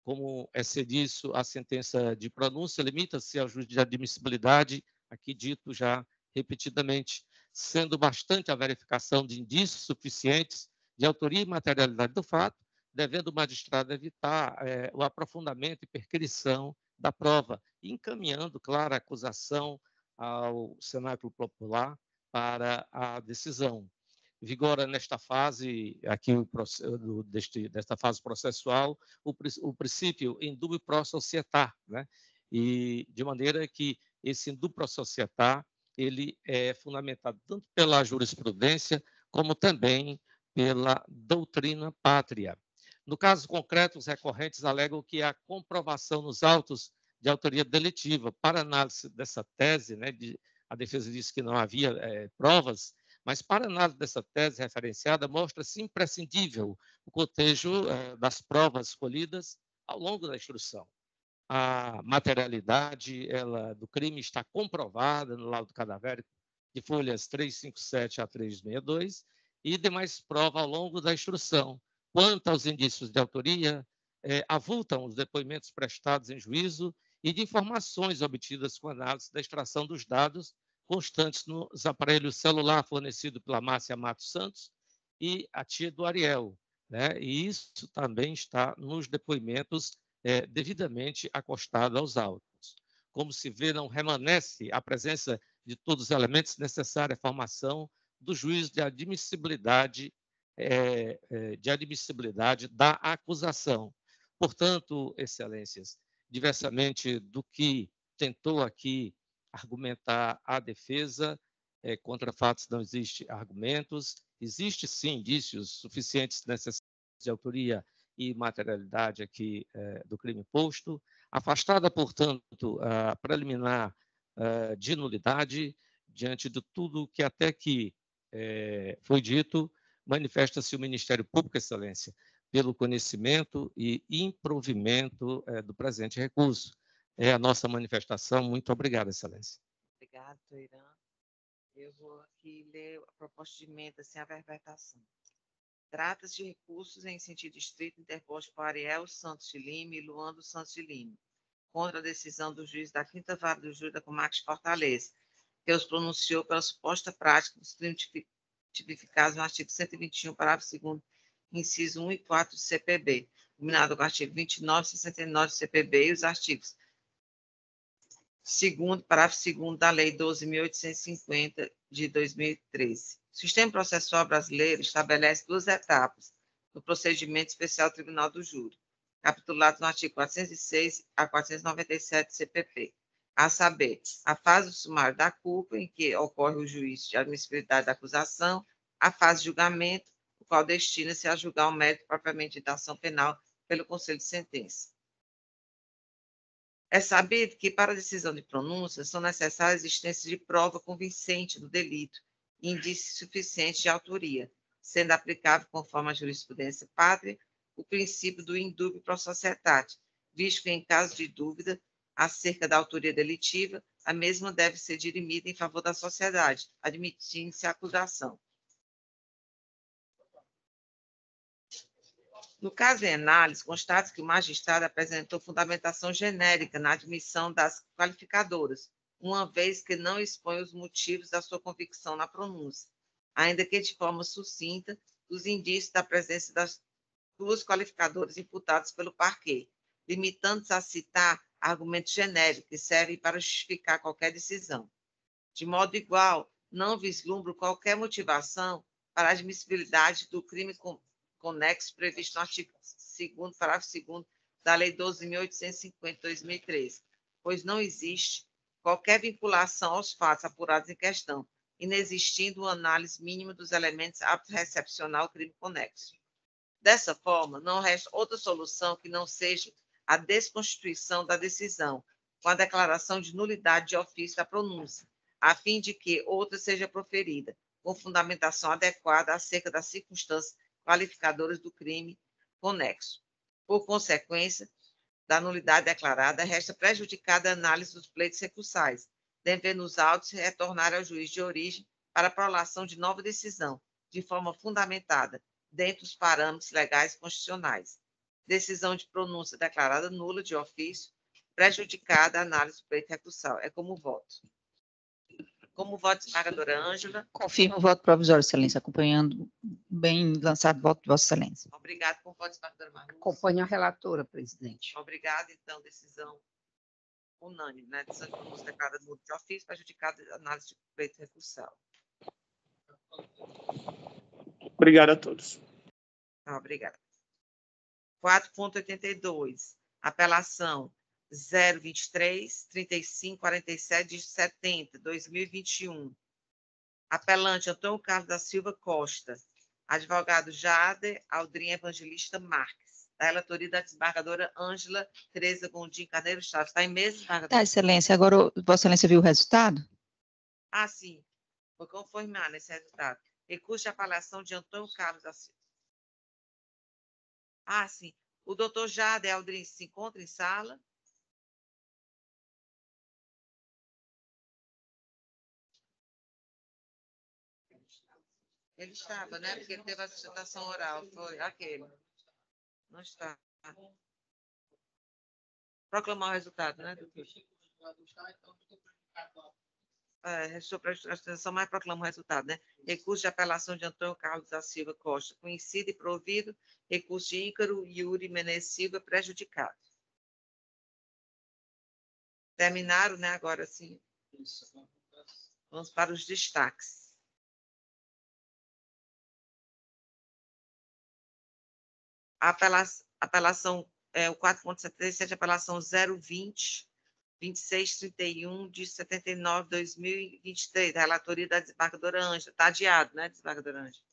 Como é disso, a sentença de pronúncia limita-se ao juízo de admissibilidade, aqui dito já repetidamente, sendo bastante a verificação de indícios suficientes de autoria e materialidade do fato, devendo o magistrado evitar o aprofundamento e perquisição da prova, encaminhando, claro, a acusação ao cenáculo popular para a decisão. Vigora nesta fase, aqui desta fase processual, o princípio in dubio pro società, né? E de maneira que esse in dubio pro società ele é fundamentado tanto pela jurisprudência como também pela doutrina pátria. No caso concreto, os recorrentes alegam que a comprovação nos autos de autoria delitiva para análise dessa tese, né, a defesa disse que não havia provas, mas para análise dessa tese referenciada, mostra-se imprescindível o cotejo das provas escolhidas ao longo da instrução. A materialidade do crime está comprovada no laudo cadavérico de folhas 357 a 362, e demais prova ao longo da instrução. Quanto aos indícios de autoria, avultam os depoimentos prestados em juízo e de informações obtidas com análise da extração dos dados constantes nos aparelhos celular fornecido pela Márcia Matos Santos e a tia do Ariel, né? E isso também está nos depoimentos devidamente acostado aos autos. Como se vê, não remanesce a presença de todos os elementos necessários à formação do juízo de admissibilidade da acusação. Portanto, excelências, diversamente do que tentou aqui argumentar a defesa, contra fatos não existem argumentos, existe sim indícios suficientes necessários de autoria e materialidade aqui do crime posto, afastada, portanto, a preliminar de nulidade, diante de tudo que até aqui foi dito, manifesta-se o Ministério Público, excelência, pelo conhecimento e improvimento do presente recurso. É a nossa manifestação. Muito obrigado, excelência. Obrigado, Toirã. Eu vou aqui ler a proposta de emenda sem averbertação. Trata-se de recursos em sentido estrito interposto por Ariel Santos de Lima e Luando Santos de Lima, contra a decisão do juiz da 5ª Vara do Júri da Comarca de Fortaleza, que os pronunciou pela suposta prática dos crimes tipificados no artigo 121, parágrafo 2º, inciso 1 e 4 do CPB, combinado com o artigo 29 e 69 do CPB e os artigos 2º, parágrafo 2º da Lei 12.850, de 2013. O sistema processual brasileiro estabelece 2 etapas no procedimento especial do Tribunal do Júri, capitulado no artigo 406 a 497 do CPP, a saber, a fase do sumário da culpa, em que ocorre o juízo de admissibilidade da acusação, a fase de julgamento, o qual destina-se a julgar o mérito propriamente da ação penal pelo Conselho de Sentença. É sabido que, para a decisão de pronúncia, são necessárias a existência de prova convincente do delito e indícios suficientes de autoria, sendo aplicável, conforme a jurisprudência pátria, o princípio do indúbio pro societate, visto que, em caso de dúvida acerca da autoria delitiva, a mesma deve ser dirimida em favor da sociedade, admitindo-se a acusação. No caso em análise, constata que o magistrado apresentou fundamentação genérica na admissão das qualificadoras, uma vez que não expõe os motivos da sua convicção na pronúncia, ainda que de forma sucinta, os indícios da presença das 2 qualificadoras imputadas pelo parquet, limitando-se a citar argumentos genéricos que servem para justificar qualquer decisão. De modo igual, não vislumbro qualquer motivação para a admissibilidade do crime conexo previsto no artigo 2º, parágrafo 2º da Lei 12.850, de 2013, pois não existe qualquer vinculação aos fatos apurados em questão, inexistindo uma análise mínima dos elementos aptos a recepcionar o crime conexo. Dessa forma, não resta outra solução que não seja a desconstituição da decisão, com a declaração de nulidade de ofício da pronúncia, a fim de que outra seja proferida, com fundamentação adequada acerca das circunstâncias qualificadoras do crime conexo. Por consequência da nulidade declarada, resta prejudicada a análise dos pleitos recursais, devendo os autos retornar ao juiz de origem para a prolação de nova decisão, de forma fundamentada, dentro dos parâmetros legais constitucionais. Decisão de pronúncia declarada nula de ofício, prejudicada a análise do pleito recursal. É como voto. Como voto, desembargadora Ângela. Confirmo o voto provisório, excelência, acompanhando bem lançado o voto de Vossa Excelência. Obrigada por voto, desembargadora Marluz. Acompanho a relatora, presidente. Obrigada, então, decisão unânime, né? Decisão de pronúncia declarada nula de ofício, prejudicada a análise do pleito recursal. Obrigado a todos. Obrigada. 4.82. Apelação 023-3547 de 70, 2021. Apelante Antônio Carlos da Silva Costa. Advogado Jader Aldrin Evangelista Marques. Da relatoria da desembargadora Ângela Tereza Gondim Carneiro Chaves. Está em mesa, desembargadora? Tá, excelência. Agora, Vossa Excelência viu o resultado? Ah, sim. Vou confirmar nesse resultado. Recurso de apelação de Antônio Carlos da Silva. Ah, sim. O doutor Jader Aldrin se encontra em sala? Ele estava, né? Porque ele teve a sustentação oral. Foi aquele. Não está. Proclamar o resultado, né, doutor? Restou para a sustentação, mas proclama o resultado, né? Recurso de apelação de Antônio Carlos da Silva Costa, conhecido e provido. Recurso de Ícaro Yuri Menezes Silva, prejudicado. Terminaram, né? Agora sim. Vamos para os destaques. A apelação, o 4.77, apelação 020, 2631 de 79 de 2023, da relatoria da desembargadora Ângela. Está adiado, né, desembargadora Ângela?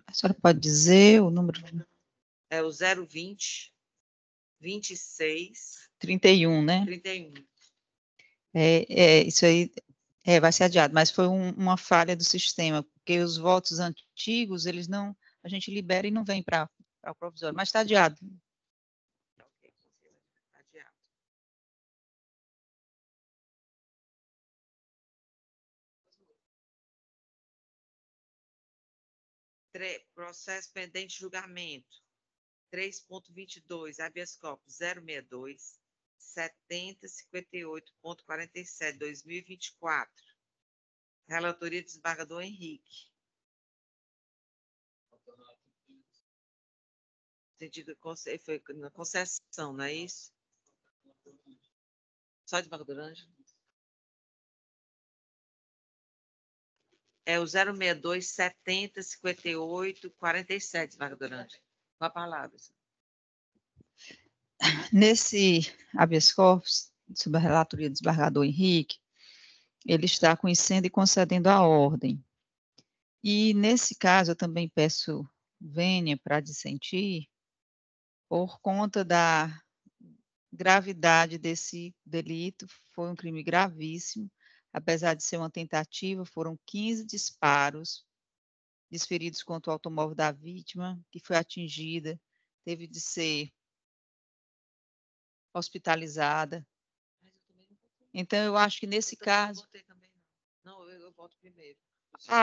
A senhora pode dizer o número? É o 020, 26... 31, né? 31. Isso aí vai ser adiado, mas foi uma falha do sistema, porque os votos antigos, eles não, a gente libera e não vem para o provisório, mas está adiado. Ok, adiado. Processo pendente de julgamento. 3.22, habeas corpus 062, 7058.47, 2024. Relatoria do desembargador Henrique. Sentido, foi na concessão, não é isso? Só desembargador Ângelo? É o 062, 7058.47, desembargador Ângelo. Com a palavra. Nesse habeas corpus, sob a relatoria do desembargador Henrique, ele está conhecendo e concedendo a ordem. E, nesse caso, eu também peço vênia para dissentir, por conta da gravidade desse delito, foi um crime gravíssimo, apesar de ser uma tentativa, foram 15 disparos desferidos contra o automóvel da vítima, que foi atingida, teve de ser hospitalizada. Então, eu acho que nesse caso... Não, eu voto primeiro.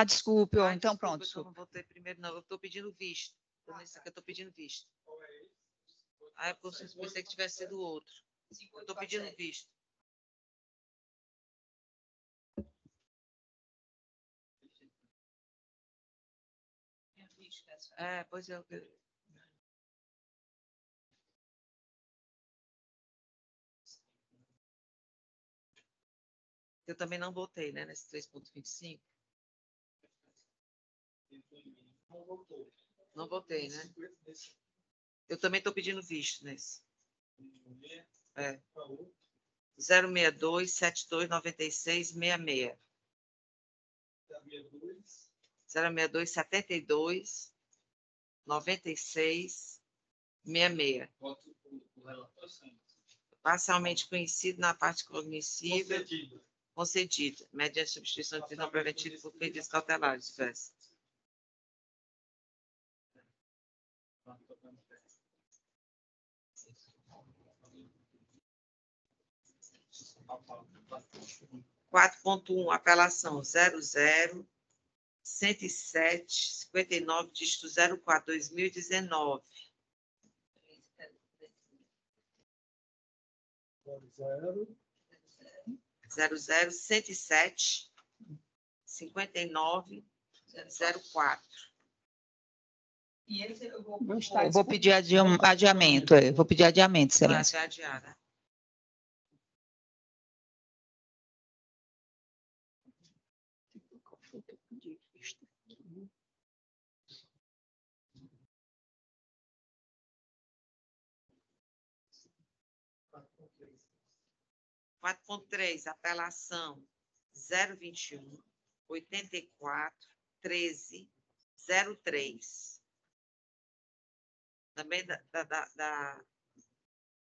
Desculpe, então pronto. Eu não votei primeiro, não. Eu estou pedindo visto. Eu estou pedindo visto. Eu pensei que tivesse sido outro. Eu estou pedindo visto. Pois é. Eu também não votei, né, nesse 3.25. Não votei, né? Eu também estou pedindo visto nesse. 062, 72, 96, 66. 062, 72, 96, 66. Parcialmente conhecido na parte cognitiva. Concedida, mediante substituição de prisão preventiva por medidas cautelares diversas. (4.1), apelação 00 107 59 dígito 04 2019. 00 107 59 04. Eu vou pedir adiamento, vou pedir adiamento, excelência. Vai adiar. (4.3), apelação 021 84 13 03. Também da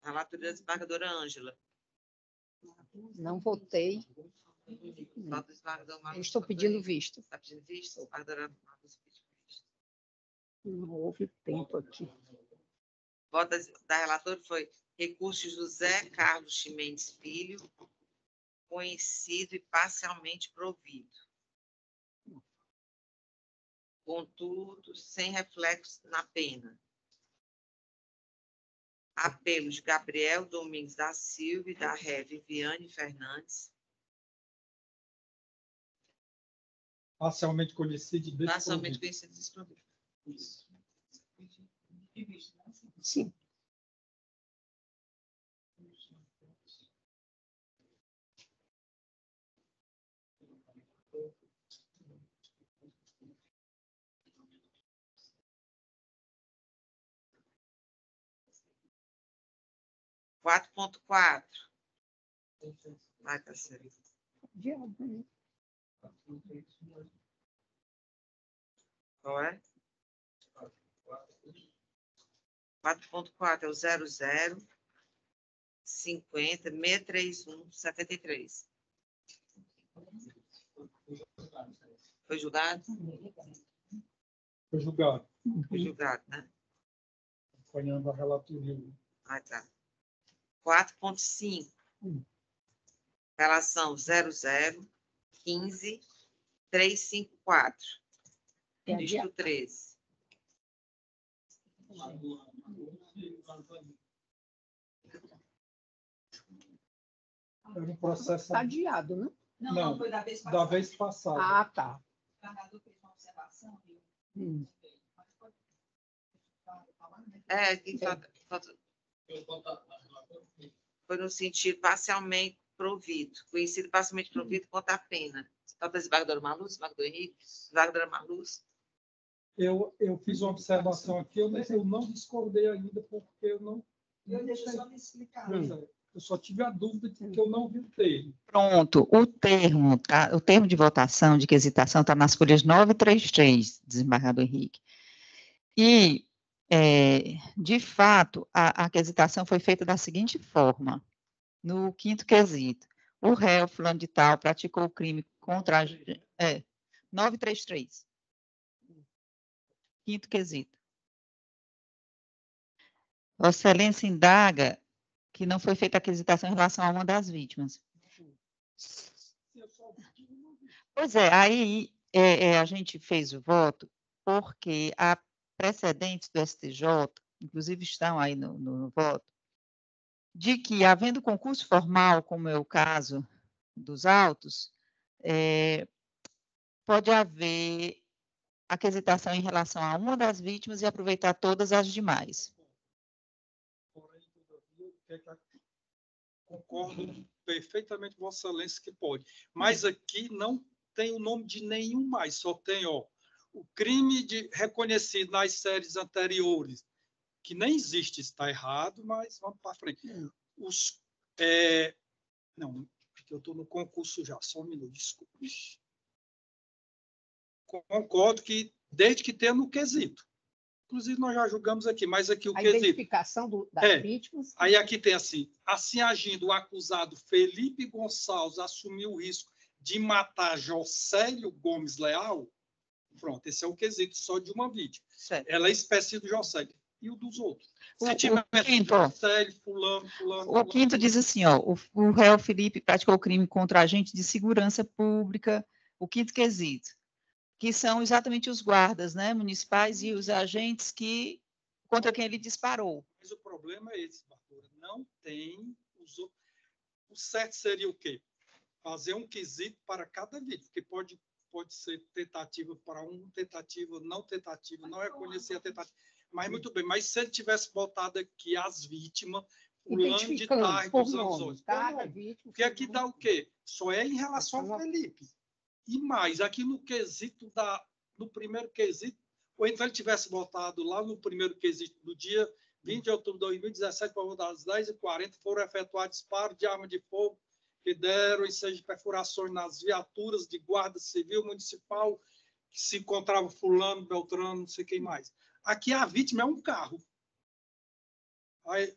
relatoria da desembargadora Ângela. Não votei. Eu estou pedindo visto. Está pedindo visto? Desembargadora Marcos pediu visto. Não houve tempo aqui. Voto da relatora foi recurso José Carlos Chimenez Filho, conhecido e parcialmente provido. contudo, sem reflexo na pena. Apelos Gabriel Domingues da Silva e da Ré Viviane Fernandes. Parcialmente conhecido e Parcialmente desprovido. conhecido e desprovido. Isso. Sim. Quatro ponto quatro. Vai, parceiro. Diabo, né? Qual é? 4.4 é o 00 50 631 73. Foi julgado? Foi julgado, Foi julgado, né? acompanhando a relatoria. Ah, tá. 4.5. Relação 00 15 354. É Ministro 13. Era um processo... Está adiado, né? Não, foi da vez da vez passada. Ah, tá. O governador fez uma observação. Hum. Que foi no sentido parcialmente provido, conhecido parcialmente provido quanto à pena. Falta desembargador Maluz, desembargador Henrique, desembargador Maluz. Eu fiz uma observação aqui, eu não discordei ainda, porque eu não... Deixa eu só me explicar. Pois é, eu só tive a dúvida de que eu não vi o termo. Pronto, o termo, tá? O termo de votação, de quesitação, está nas folhas 933, desembargador Henrique. E, de fato, a quesitação foi feita da seguinte forma, no quinto quesito. O réu, fulano de tal, praticou o crime contra a... 933. Quinto quesito. Vossa Excelência indaga que não foi feita a quesitação em relação a uma das vítimas. Pois é, aí a gente fez o voto porque há precedentes do STJ, inclusive estão aí no voto, de que, havendo concurso formal, como é o caso dos autos, pode haver a quesitação em relação a uma das vítimas e aproveitar todas as demais. Porém, todavia, concordo perfeitamente com Vossa Excelência que pode. Mas aqui não tem o nome de nenhum mais, só tem o crime reconhecido nas séries anteriores, que nem existe, está errado, mas vamos para frente. Não, porque eu estou no concurso já, só um minuto, desculpe. Concordo que, desde que tenha no quesito. Inclusive, nós já julgamos aqui, mas aqui o quesito... A identificação das vítimas. Aí aqui tem assim agindo o acusado Felipe Gonçalves assumiu o risco de matar Jocélio Gomes Leal. Pronto, esse é o quesito só de uma vítima. Certo. Ela é espécie do Jocélio. E o dos outros? Se O tiver quinto, Jocélio, fulano... O quinto diz assim, o réu Felipe praticou crime contra agente de segurança pública, o quinto quesito, que são exatamente os guardas, né, municipais e os agentes contra quem ele disparou. Mas o problema é esse, Barbara, não tem os outros. O certo seria o quê? Fazer um quesito para cada vítima, porque pode ser tentativa para um, tentativa, não reconhecer a tentativa. Mas muito bem, mas se ele tivesse botado aqui as vítimas, fulano de tarde dos anos 80, porque aqui dá o quê? Só é em relação ao Felipe. E mais, aqui no quesito no primeiro quesito, ou então ele tivesse botado lá no primeiro quesito, no dia 20 de outubro de 2017, por volta das 10h40, foram efetuados disparos de arma de fogo que deram ensejo de perfurações nas viaturas de guarda civil municipal, que se encontrava fulano, beltrano, não sei quem mais. Aqui a vítima é um carro.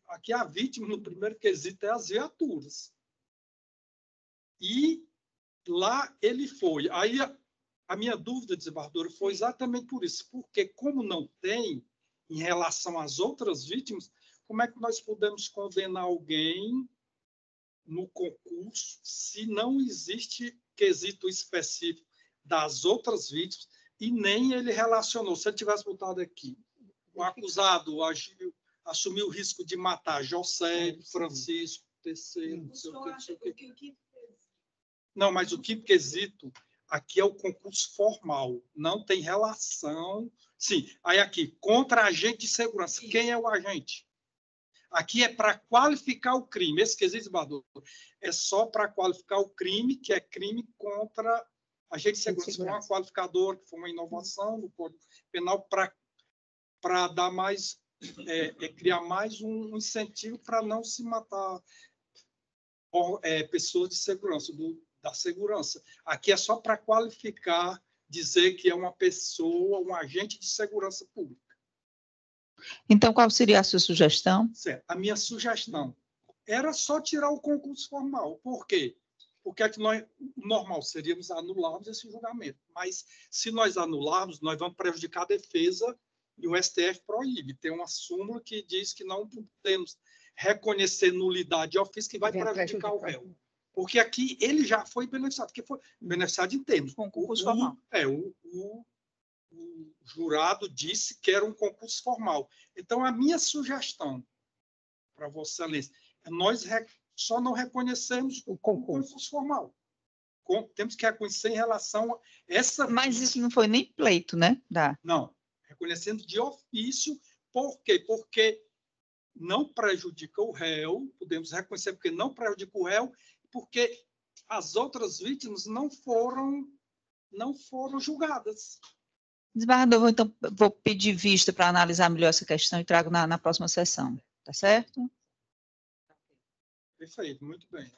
Aqui a vítima, no primeiro quesito, é as viaturas. E lá ele foi. Aí a minha dúvida, desembargador, foi exatamente por isso. Porque como não tem, em relação às outras vítimas, como é que nós podemos condenar alguém no concurso se não existe quesito específico das outras vítimas, e nem ele relacionou. Se ele tivesse botado aqui, o acusado assumiu o risco de matar José, Francisco, terceiro, não sei o que. Não, mas o quinto quesito aqui é o concurso formal, não tem relação. Sim, aí aqui, contra agente de segurança. Quem é o agente? Aqui é para qualificar o crime. Esse quesito, desembargador, é só para qualificar o crime, que é crime contra agente de segurança. Foi uma qualificadora, que foi uma inovação no Código Penal para dar mais, criar mais um incentivo para não se matar pessoas de segurança, da segurança. Aqui é só para qualificar, dizer que é uma pessoa, um agente de segurança pública. Então, qual seria a sua sugestão? Certo. A minha sugestão era só tirar o concurso formal. Por quê? Porque é que nós, normal, seríamos anularmos esse julgamento. Mas, se nós anularmos, nós vamos prejudicar a defesa e o STF proíbe. Tem uma súmula que diz que não podemos reconhecer nulidade de ofício que vai prejudicar o réu. Porque aqui ele já foi beneficiado, porque foi beneficiado em termos. Concurso formal. O jurado disse que era um concurso formal. Então, a minha sugestão para Vossa Excelência é nós só não reconhecemos o concurso formal. Temos que reconhecer em relação a essa... Mas isso não foi nem pleito, né? Não, reconhecendo de ofício. Por quê? Porque não prejudica o réu, podemos reconhecer porque não prejudica o réu, porque as outras vítimas não foram julgadas. Desembargador, então, vou pedir vista para analisar melhor essa questão e trago na próxima sessão. Tá certo? Perfeito, muito bem.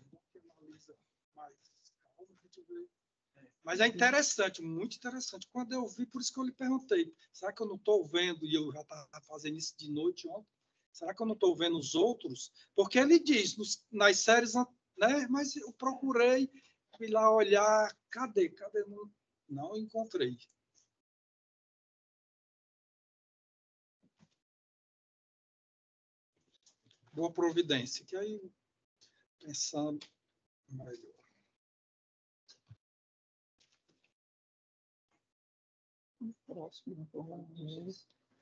Mas é interessante, muito interessante. Quando eu vi, por isso que eu lhe perguntei, será que eu não estou vendo, e eu já estava fazendo isso de noite ontem, será que eu não estou vendo os outros? Porque ele diz, nas séries, né? Mas eu procurei, fui lá olhar, cadê? Não encontrei. Boa providência, que aí, pensando melhor. Próximo.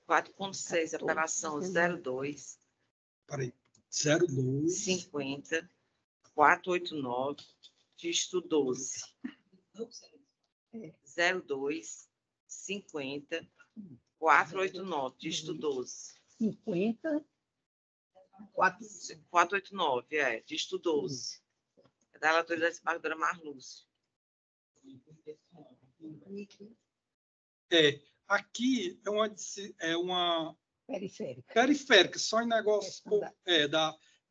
4.6, apelação 02. Peraí, 02. 50, 489, dígito 12. 02, 50, 489, dígito 12. 50, 489, dígito 12. É da relatoria da desembargadora Marlúcia. Aqui é uma periférica, só em negócio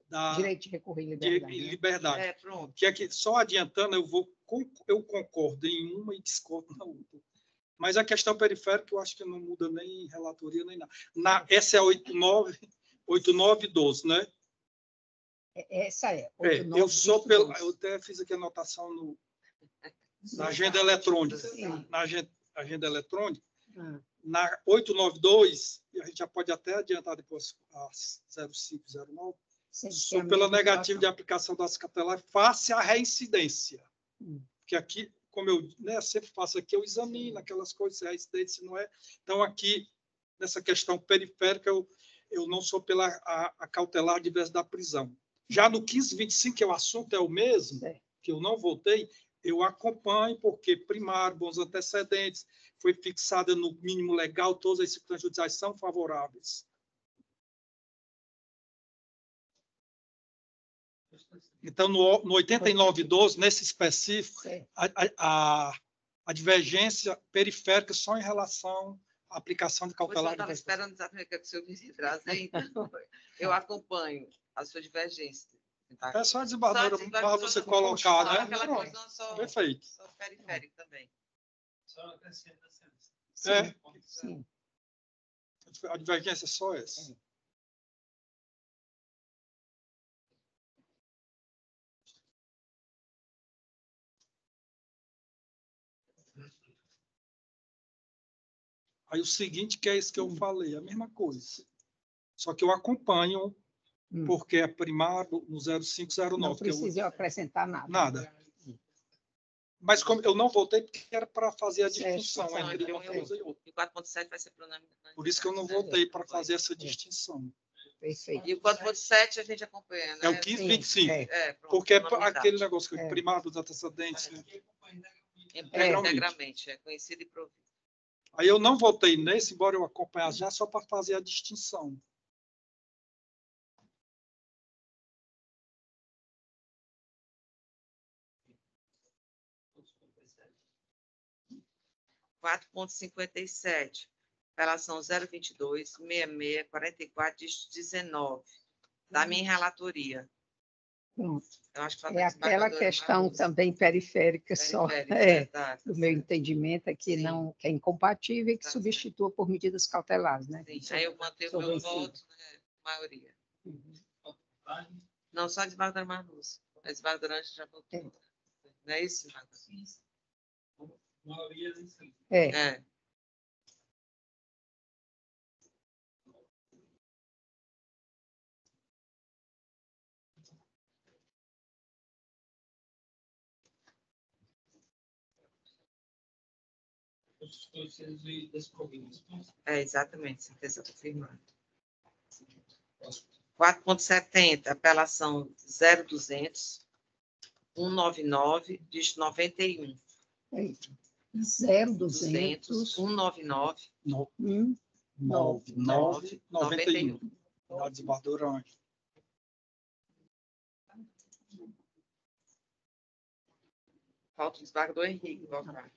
da direito de recorrer de liberdade. Pronto. Que aqui, só adiantando, eu concordo em uma e discordo na outra. Mas a questão periférica, eu acho que não muda nem relatoria, nem nada. Essa é a 8912, né? Essa é. Eu até fiz aqui a anotação na agenda eletrônica. Na agenda eletrônica. Na 892, e a gente já pode até adiantar depois a 0509, sou pela negativa de aplicação das cautelares face à reincidência. Porque aqui, como eu sempre faço aqui, eu examino aquelas coisas, se é reincidência, se não é. Então, aqui, nessa questão periférica, eu não sou pela a cautelar de vez da prisão. Já no 1525, que o assunto é o mesmo, que eu não votei, eu acompanho, porque primário, bons antecedentes, foi fixada no mínimo legal, todas as circunstâncias judiciais são favoráveis. Então, no 8912, nesse específico, a divergência periférica só em relação à aplicação de cautelar. Eu estava esperando exatamente o que o senhor me trazer, então eu acompanho a sua divergência. É só desembargadora para você colocar, né? Só perfeito. Só periférico também. Sim. A divergência é só essa. Aí o seguinte, que é isso que eu falei, a mesma coisa. Só que eu acompanho, porque é primário no 0509. Não precisa eu acrescentar nada. Nada. Mas como eu não votei porque era para fazer a distinção Não, entre então uma coisa e outra. E o 4.7 vai ser para unanimidade. Por isso que eu não votei para fazer essa distinção. Perfeito. E o 4.7 a gente acompanha, né? É o 1525. Pronto, Porque é unanimidade. aquele negócio que primado dos antecedentes. Integralmente, é conhecido e provido. Aí eu não votei nesse, embora eu acompanhasse já, só para fazer a distinção. Quatro ponto 57, relação 022 66 44 19 da minha relatoria. Pronto. Eu acho que É aquela questão também periférica só, do meu entendimento, é que não que é incompatível e que substitua por medidas cautelares, né? Sim, aí eu mantenho o meu voto, né, maioria. Não, só desembargadora Marlúcia. A desembargadora já votou. Não é isso, desembargadora? É. Exatamente, sentença confirmada. 4.70, apelação 0200 199, diz 91. 0200 199 91. Da desembargadora Ângela. Falta o desembargador Henrique votar.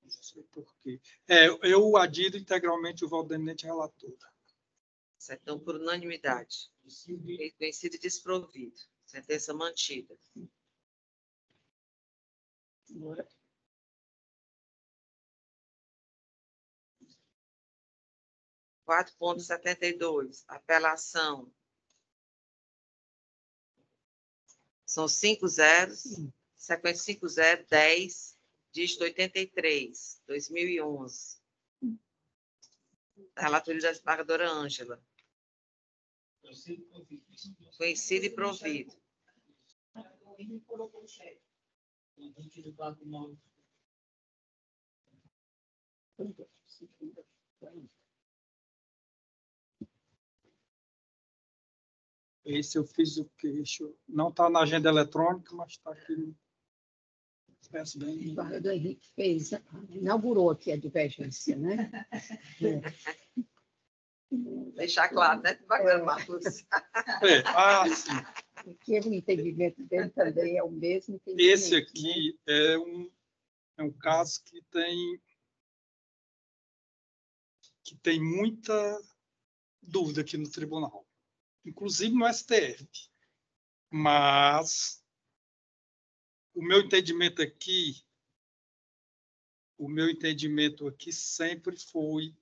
Não sei por quê. Eu adiro integralmente o voto da eminente relatora. Então, por unanimidade. Reconhecido e desprovido. Sentença mantida. Agora. – 4.72, apelação. São 5 zeros, sequência 50, 10, dígito 83, 2011. A relatoria da desembargadora Ângela. Conhecido e provido. Esse eu fiz o queixo. Não está na agenda eletrônica, mas está aqui. Peço bem. O desembargador Henrique inaugurou aqui a divergência, né? Deixar claro, né? Desembargadora Marlúcia. Sim. Porque o entendimento dele também é o mesmo entendimento. Esse aqui, né? é um caso que tem muita dúvida aqui no tribunal, inclusive no STF. Mas o meu entendimento aqui sempre foi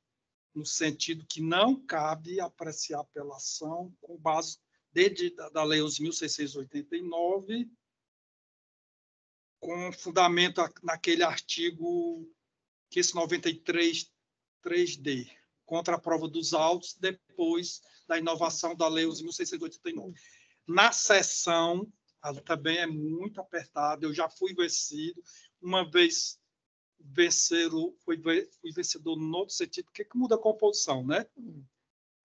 no sentido que não cabe apreciar a apelação com base desde da Lei 11.689, com fundamento naquele artigo, que esse 93, 3D, contra a prova dos autos, depois da inovação da Lei 11.689. Na sessão, ela também é muito apertada, eu já fui vencido, uma vez fui vencedor no outro sentido, porque muda a composição, né?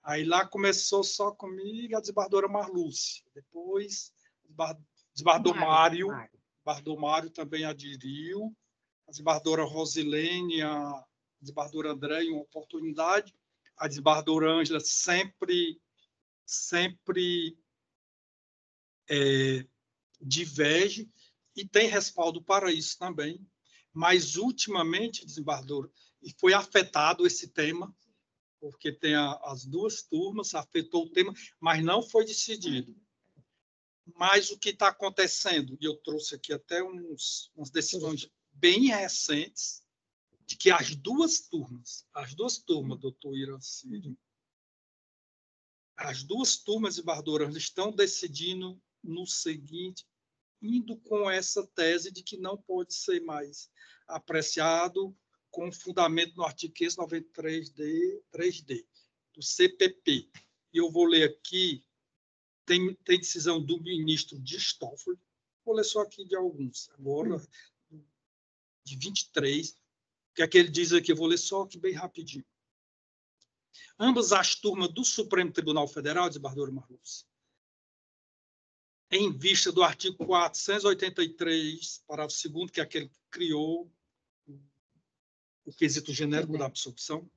Aí lá começou só comigo a desembargadora Marlúcia, depois desembargador Mário também aderiu, a desembargadora Rosilene, a desembargadora André, uma oportunidade, a desembargadora Ângela sempre diverge e tem respaldo para isso também. Mas, ultimamente, desembargador, e foi afetado esse tema, porque tem as duas turmas, afetou o tema, mas não foi decidido. Mas o que está acontecendo, e eu trouxe aqui até umas decisões bem recentes, de que as duas turmas, doutor Irancídio, as duas turmas desembargadoras estão decidindo no seguinte, indo com essa tese de que não pode ser mais apreciado com fundamento no artigo 593D, 3D, do CPP. e eu vou ler aqui, tem decisão do ministro Dias Toffoli, vou ler só aqui de alguns, agora, de 23, o que é que ele diz aqui? Eu vou ler só aqui bem rapidinho. Ambas as turmas do Supremo Tribunal Federal, desembargadora Marluce, em vista do artigo 483, parágrafo 2º, que é aquele que criou o quesito genérico da absolvição,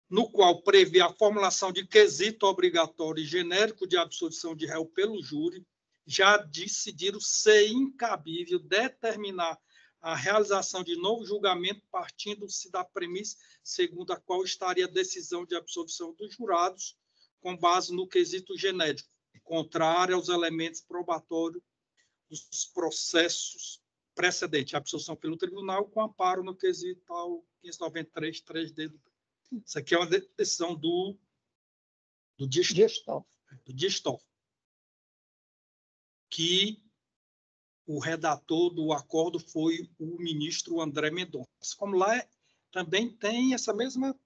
no qual prevê a formulação de quesito obrigatório e genérico de absolvição de réu pelo júri, já decidiram ser incabível determinar a realização de novo julgamento partindo-se da premissa segundo a qual estaria a decisão de absolvição dos jurados com base no quesito genérico, contrário aos elementos probatórios dos processos precedentes, a absolvição pelo tribunal com amparo no quesito ao 593, 3D. Isso aqui é uma decisão do Dias Toffoli, que o redator do acordo foi o ministro André Mendonça. Como lá também tem essa mesma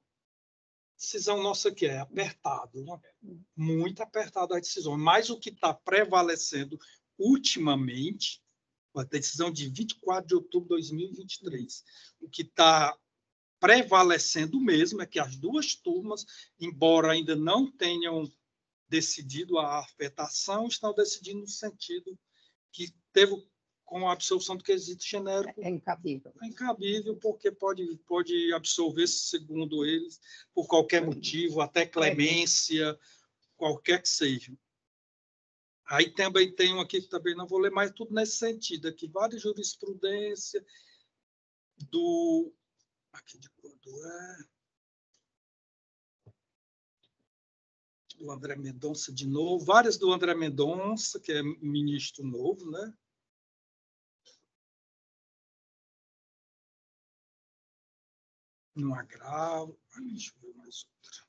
decisão nossa que é apertado, né? Muito apertado a decisão, mas o que está prevalecendo ultimamente, a decisão de 24 de outubro de 2023, o que está prevalecendo mesmo é que as duas turmas, embora ainda não tenham decidido a afetação, estão decidindo no sentido que teve com a absolvição do quesito genérico. É incabível. É incabível, porque pode absolver, segundo eles, por qualquer motivo, até clemência, qualquer que seja. Aí também tem um aqui que também não vou ler, mas tudo nesse sentido. Aqui, várias jurisprudências do... Aqui de quando é... do André Mendonça de novo, várias do André Mendonça, que é ministro novo, né? No agravo. Deixa eu ver mais outra.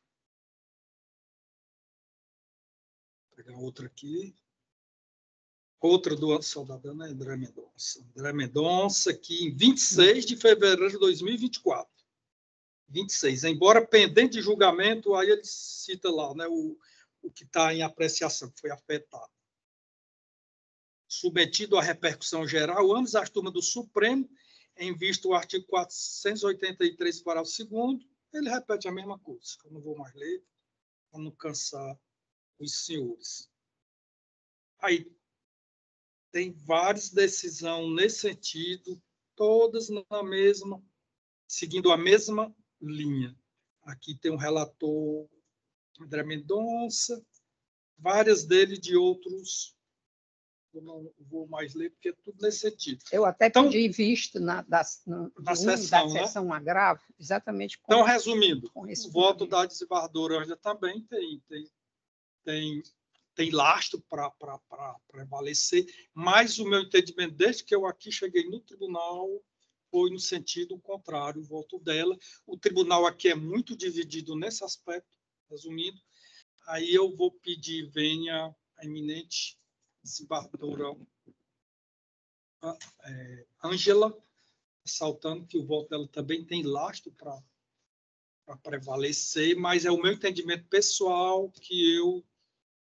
Vou pegar outra aqui. Outra do cidadão, né? André Mendonça. André Mendonça, que em 26 de fevereiro de 2024. 26. Embora pendente de julgamento, aí ele cita lá, né, o que está em apreciação, que foi afetado. Submetido à repercussão geral, ambas as turmas do Supremo, em vista do artigo 483, parágrafo 2º, ele repete a mesma coisa, que eu não vou mais ler, para não cansar os senhores. Aí tem várias decisões nesse sentido, todas na mesma, seguindo a mesma linha. Aqui tem um relator André Mendonça, várias dele de outros, eu não vou mais ler, porque é tudo nesse sentido. Eu até pedi visto da sessão agravo, exatamente. Então, resumindo, o voto da desembargadora Ângela também tem lastro para prevalecer, mas o meu entendimento, desde que eu aqui cheguei no tribunal, foi no sentido contrário, o voto dela. O tribunal aqui é muito dividido nesse aspecto, resumindo. Aí eu vou pedir, venha a eminente desembargadora Ângela, ressaltando que o voto dela também tem lastro para prevalecer, mas é o meu entendimento pessoal que eu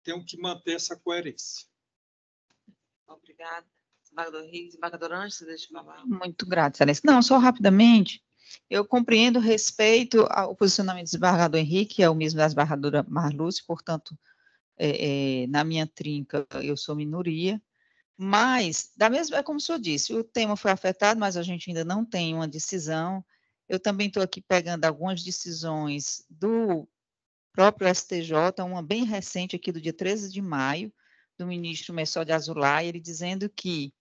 tenho que manter essa coerência. Obrigada. Desembargador Henrique, desembargador Ângela, deixa eu falar. Muito grata, Excelência. Não, só rapidamente, eu compreendo respeito ao posicionamento do desembargador Henrique, que é o mesmo da desembargadora Marluce, portanto, na minha trinca, eu sou minoria, mas, é como o senhor disse, o tema foi afetado, mas a gente ainda não tem uma decisão. Eu também estou aqui pegando algumas decisões do próprio STJ, uma bem recente aqui do dia 13 de maio, do ministro Messó de Azulay, ele dizendo que,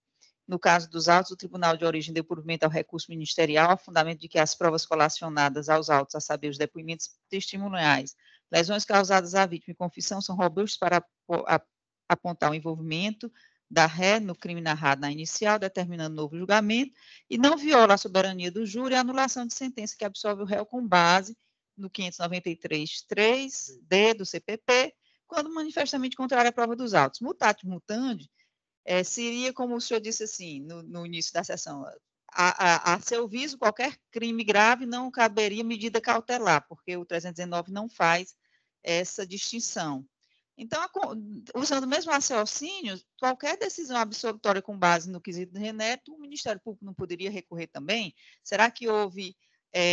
no caso dos autos, o Tribunal de Origem deu provimento ao recurso ministerial, a fundamento de que as provas colacionadas aos autos, a saber, os depoimentos testemunhais, lesões causadas à vítima e confissão, são robustos para apontar o envolvimento da ré no crime narrado na inicial, determinando novo julgamento, e não viola a soberania do júri e a anulação de sentença que absolve o réu com base no 593.3d do CPP, quando manifestamente contrário à prova dos autos. Mutatis mutandi, seria, como o senhor disse assim, no início da sessão, a seu viso, qualquer crime grave não caberia medida cautelar, porque o 319 não faz essa distinção. Então, usando o mesmo raciocínio, qualquer decisão absolutória com base no quesito genérico, o Ministério Público não poderia recorrer também? Será que houve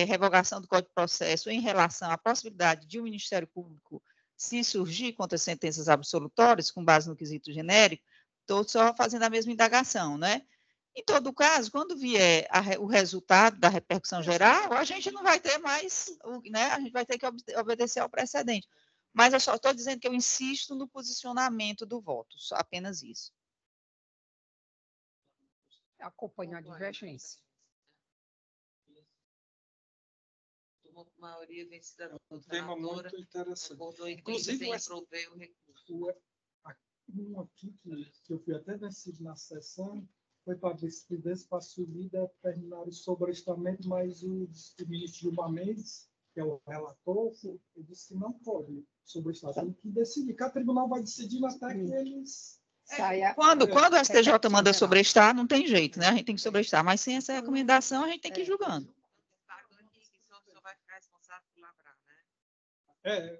revogação do Código de Processo em relação à possibilidade de o Ministério Público se surgir contra sentenças absolutórias com base no quesito genérico? Estou só fazendo a mesma indagação, né? Em todo caso, quando vier o resultado da repercussão geral, a gente não vai ter mais, né? A gente vai ter que obedecer ao precedente. Mas eu só estou dizendo que eu insisto no posicionamento do voto, só apenas isso. Acompanho a divergência. Maioria vencida do tema muito interessante. Inclusive, um aqui que eu fui até vencido na sessão foi para a vice-presidência para subir e determinar o sobrestamento, mas o ministro Gilmar Mendes, que é o relator, ele disse que não pode sobrestar. Tem que decidir, que o tribunal vai decidir até que eles... Quando o STJ manda sobrestar, não tem jeito, né? A gente tem que sobrestar, mas sem essa recomendação, a gente tem que ir julgando. Só vai ficar responsável por lavrar, né?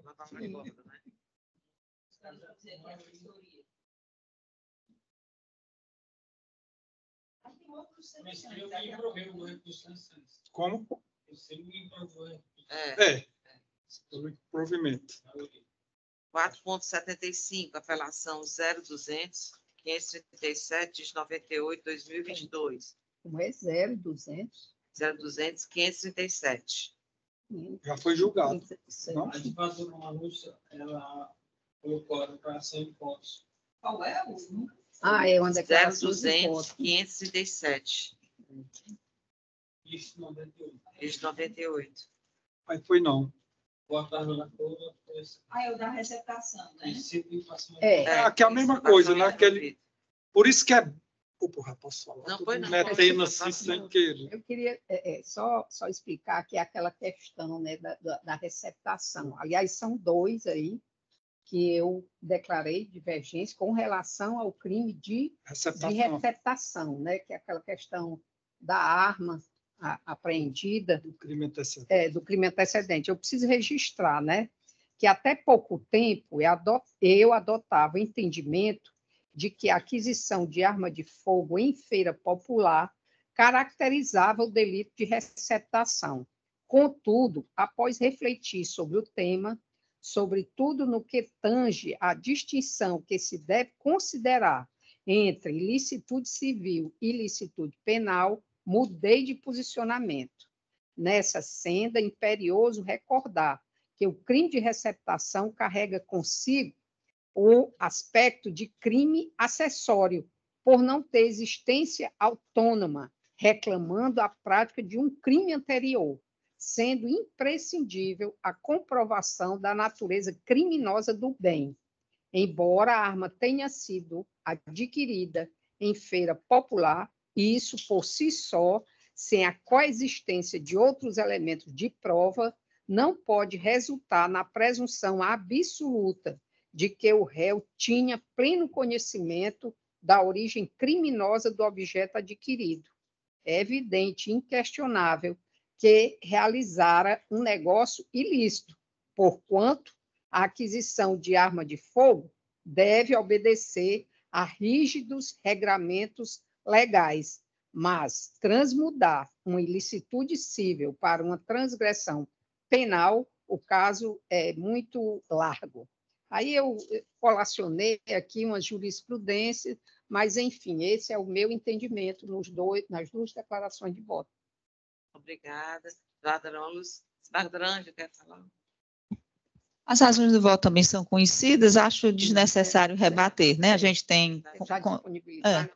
Como? Provimento. 4.75, apelação 0200, 537, de 98, 2022. Como é 0200? 0200, 537. Já foi julgado. A advogada Malussa, ela colocou a declaração de pontos. Qual é o número? É uma declaração 0200, 537. Isso, 98. Isso, 98. Mas foi não. Boa tarde, Ana Clara. É o da receptação, né? Que é a mesma coisa, né? Por isso que é... Porra, posso falar? Não foi não. Metendo assim sem querer. Eu queria só explicar que é aquela questão, né, da receptação. Aliás, são dois aí que eu declarei divergência com relação ao crime de receptação, né, que é aquela questão da arma apreendida. Do crime antecedente. Do crime antecedente. Eu preciso registrar, né, que até pouco tempo eu adotava o entendimento de que a aquisição de arma de fogo em feira popular caracterizava o delito de receptação. Contudo, após refletir sobre o tema, sobretudo no que tange à distinção que se deve considerar entre ilicitude civil e ilicitude penal, mudei de posicionamento. Nessa senda, é imperioso recordar que o crime de receptação carrega consigo o aspecto de crime acessório, por não ter existência autônoma, reclamando a prática de um crime anterior, sendo imprescindível a comprovação da natureza criminosa do bem. Embora a arma tenha sido adquirida em feira popular, e isso por si só, sem a coexistência de outros elementos de prova, não pode resultar na presunção absoluta de que o réu tinha pleno conhecimento da origem criminosa do objeto adquirido. É evidente, inquestionável, que realizara um negócio ilícito, porquanto a aquisição de arma de fogo deve obedecer a rígidos regramentos legais, mas transmudar uma ilicitude civil para uma transgressão penal, o caso é muito largo. Aí eu colacionei aqui uma jurisprudência, mas, enfim, esse é o meu entendimento nas duas declarações de voto. Obrigada. Badrange, quer falar? As razões do voto também são conhecidas, acho desnecessário rebater, né? A gente tem... Já disponibilizado.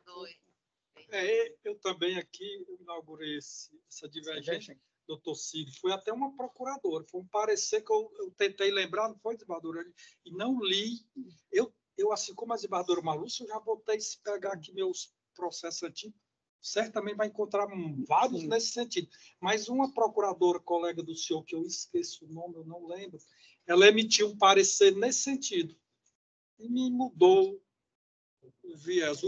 Eu também aqui inaugurei essa divergência. Doutor Cid, foi até uma procuradora, foi um parecer que eu tentei lembrar, não foi, desembargadora? E não li. Eu, assim como a desembargadora Malussa, eu já voltei, se pegar aqui meus processos antigos, certamente vai encontrar vários nesse sentido. Mas uma procuradora, colega do senhor, que eu esqueço o nome, eu não lembro, ela emitiu um parecer nesse sentido. E me mudou o viés.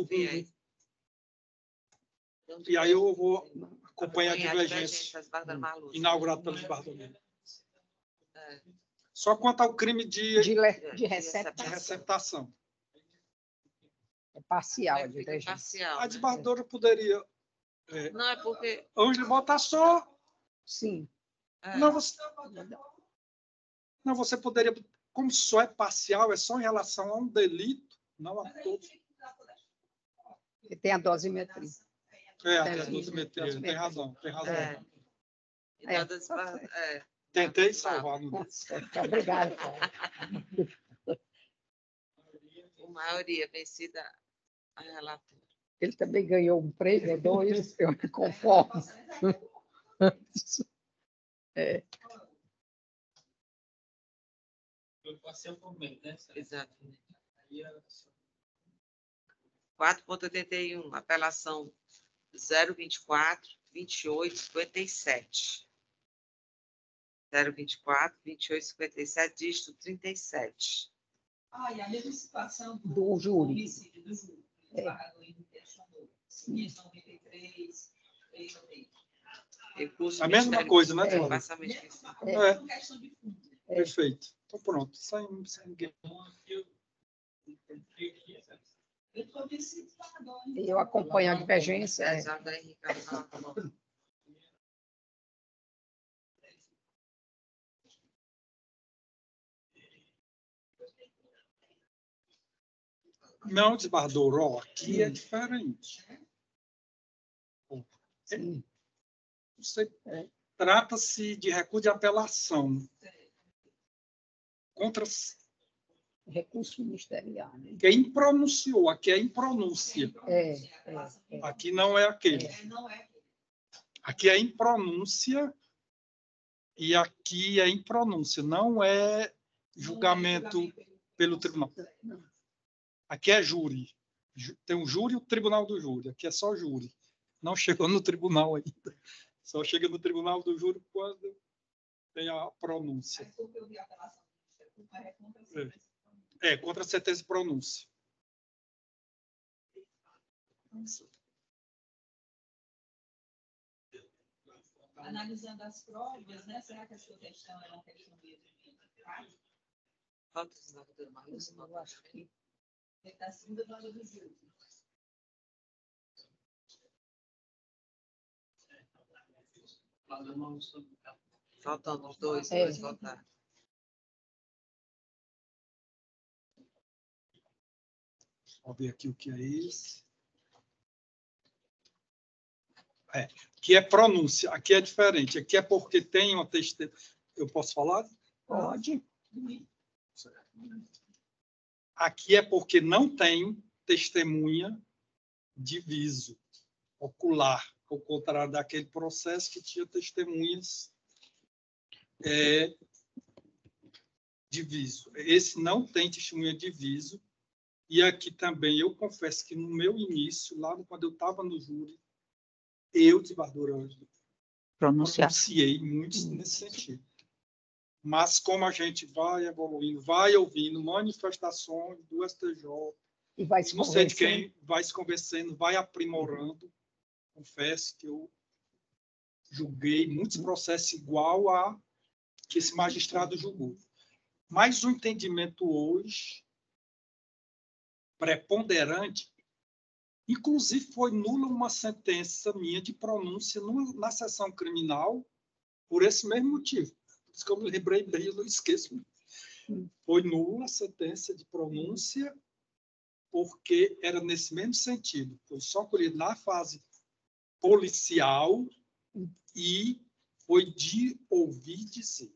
E aí eu vou acompanhar a divergência inaugurada pelo desembargador. Só quanto ao crime de De receptação. receptação. É parcial a Fica divergência. parcial, A né? desembargadora poderia... Não, é porque... Ângelo, botar só... Sim. é, Não, você poderia... Como só é parcial, é só em relação a um delito, não a todos. E tem a dosimetria. A dosimetria, tem razão. é. E É. da desba- é. Tentei salvar. Não deu. Obrigada, Paulo. A maioria vencida a relatora. Ele também ganhou um prêmio, 2, eu me conformo. É. Eu passei o momento, né? Exatamente. 4.81, apelação 024, 28, 57. 024, 28, 57, dígito 37. E a mesma situação Do júri. homicídio do júri. O desembargador intencionou. 593, 3 Recurso A mesma Ministério coisa, né, Público, Flávio? passamento de função. É, por questão de fundo. perfeito. Então, pronto. Sem ninguém. Eu estou desembargador. E eu acompanho a divergência. É, já da Henrique Carvalho. Não, desembargador, ó, aqui é diferente. Sim. Trata-se de recurso de apelação contra Recurso ministerial. Né? quem pronunciou. Aqui é impronúncia. Aqui não é aquele. Aqui é impronúncia e aqui é impronúncia. Não é julgamento pelo tribunal. Aqui é júri. Tem um júri e o tribunal do júri. Aqui é só júri. Não chegou no tribunal ainda. Só chega no tribunal do júri quando tem a pronúncia. Contra a sentença de pronúncia. Analisando as provas, né? Será que a sua questão é uma questão mesmo? Falta o desembargador Marlos, Eu acho que Ele está segunda dose do júri. faltando os dois votar. Vamos ver aqui o que é isso. Aqui é pronúncia, aqui é diferente. Aqui é porque tem uma testemunha. Eu posso falar? pode. Aqui é porque não tem testemunha de viso ocular, ao contrário daquele processo que tinha testemunhas de viso. Esse não tem testemunha de viso. E aqui também, eu confesso que no meu início, lá quando eu estava no júri, eu, desembargador Ângelo, pronunciei muito nesse sentido. Mas como a gente vai evoluindo, vai ouvindo manifestações do STJ, E vai se não sei de convencendo. quem, vai se convencendo, vai aprimorando. Confesso que eu julguei muitos processos igual a que esse magistrado julgou. Mas o entendimento hoje, preponderante, inclusive foi nula uma sentença minha de pronúncia na sessão criminal por esse mesmo motivo. Por isso que eu me lembrei bem, eu não esqueço. Foi nula a sentença de pronúncia porque era nesse mesmo sentido. Foi só colhido na fase policial e foi de ouvir dizer.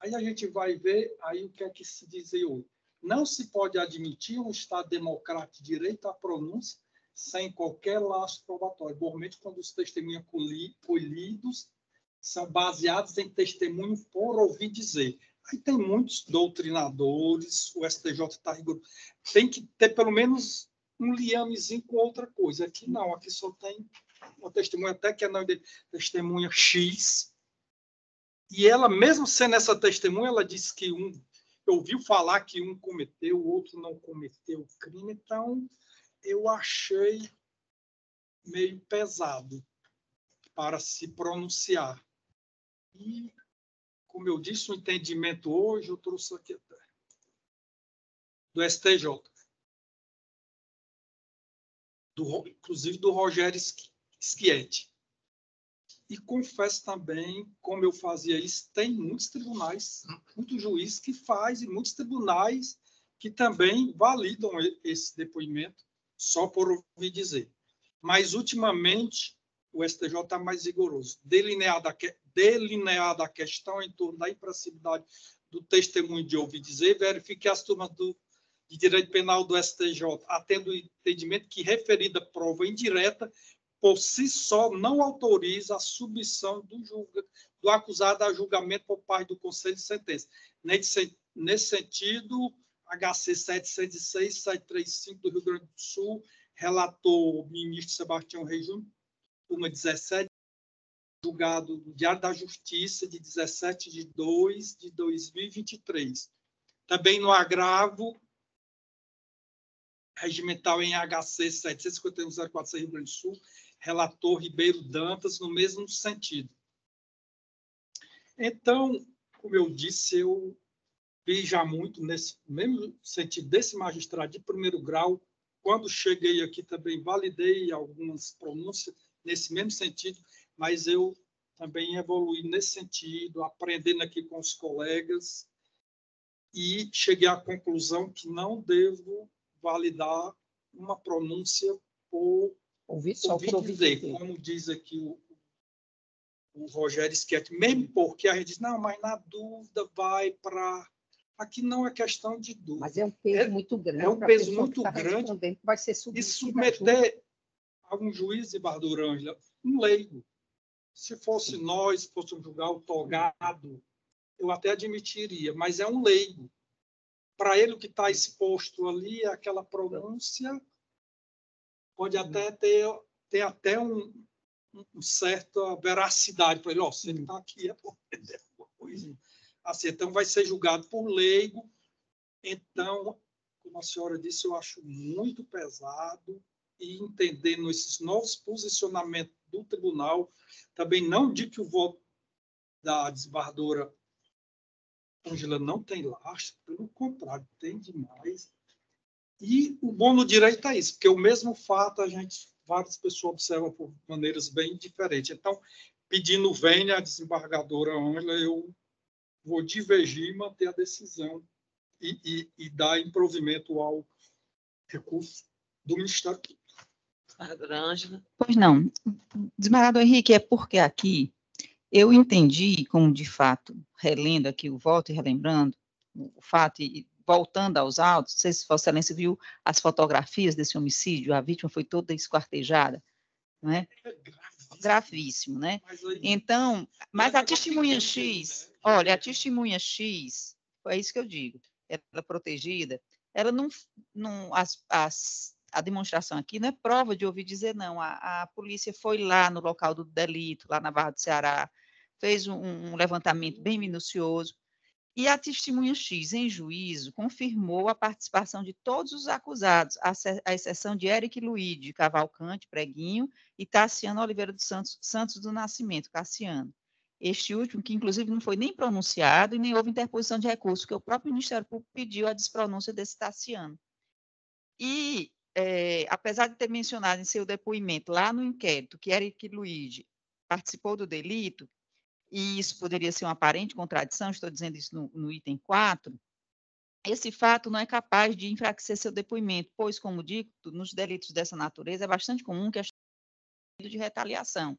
Aí a gente vai ver aí o que é que se diz hoje. Não se pode admitir um Estado democrático de direito à pronúncia sem qualquer laço probatório. Normalmente, quando os testemunhos colhidos são baseados em testemunho por ouvir dizer. Aí tem muitos doutrinadores, o STJ está rigoroso. Tem que ter pelo menos um liamezinho com outra coisa. Aqui não, aqui só tem uma testemunha, até que é nome dele, testemunha X. E ela, mesmo sendo essa testemunha, ela disse que ouviu falar que um cometeu, o outro não cometeu o crime. Então, eu achei meio pesado para se pronunciar. E como eu disse, o entendimento hoje, eu trouxe aqui até, do STJ, inclusive do Rogério Schietti. E confesso também, como eu fazia isso, tem muitos tribunais, muitos juízes que fazem, e muitos tribunais que também validam esse depoimento, só por ouvir dizer. Mas, ultimamente, o STJ está mais rigoroso. Delineada a questão em torno da imprancibilidade do testemunho de ouvir dizer, verifique as turmas de direito penal do STJ, atendo o entendimento que referida prova indireta, por si só, não autoriza a submissão do acusado a julgamento por parte do Conselho de Sentença. Nesse sentido, HC 706, 735 do Rio Grande do Sul, relator o ministro Sebastião Reis Júnior, turma 17, julgado do Diário da Justiça, de 17 de 2 de 2023. Também no agravo regimental em HC 751-046 Rio Grande do Sul, relator Ribeiro Dantas, no mesmo sentido. Então, como eu disse, eu vi já muito nesse mesmo sentido desse magistrado de primeiro grau. Quando cheguei aqui também validei algumas pronúncias nesse mesmo sentido, mas eu também evoluí nesse sentido, aprendendo aqui com os colegas, e cheguei à conclusão que não devo validar uma pronúncia por ouvir dizer, como diz aqui o Rogério Schietti, mesmo porque a gente diz, não, mas na dúvida vai para... Aqui não é questão de dúvida. Mas é um peso muito grande. É um peso muito grande. Vai ser e submeter a um juiz, Bardura Ângela, um leigo. Se fosse nós, fôssemos julgar o togado, eu até admitiria, mas é um leigo. Para ele, o que está exposto ali, aquela pronúncia, pode até ter até uma certa veracidade para ele. Oh, se ele está aqui, é porque é alguma coisa. Assim, então, vai ser julgado por leigo. Então, como a senhora disse, eu acho muito pesado, e entendendo esses novos posicionamentos do tribunal, também não digo que o voto da desembargadora Ângela não tem lastro, pelo contrário, tem demais. E o bom no direito é isso, porque o mesmo fato várias pessoas observam por maneiras bem diferentes. Então, pedindo vênia à desembargadora Ângela, eu vou divergir e manter a decisão e dar improvimento ao recurso do Ministério Público. Ângela. Pois não. Desembargador Henrique, é porque aqui eu entendi, como de fato, relendo aqui o voto e relembrando o fato e voltando aos autos, não sei se Vossa Excelência viu as fotografias desse homicídio, a vítima foi toda esquartejada, não é? Gravíssimo, né? Então, mas a testemunha X, olha, a testemunha X, é isso que eu digo, ela protegida, ela não a demonstração aqui não é prova de ouvir dizer, não. A polícia foi lá no local do delito, lá na Barra do Ceará, fez um levantamento bem minucioso, e a testemunha X, em juízo, confirmou a participação de todos os acusados, à exceção de Eric Luide Cavalcante, Preguinho, e Tassiano Oliveira dos Santos do Nascimento, Cassiano. Este último, que inclusive não foi nem pronunciado e nem houve interposição de recurso, porque o próprio Ministério Público pediu a despronúncia desse Tassiano. E, apesar de ter mencionado em seu depoimento lá no inquérito que Eric Luide participou do delito, e isso poderia ser uma aparente contradição, estou dizendo isso no item 4, esse fato não é capaz de enfraquecer seu depoimento, pois, como digo, nos delitos dessa natureza é bastante comum que de retaliação.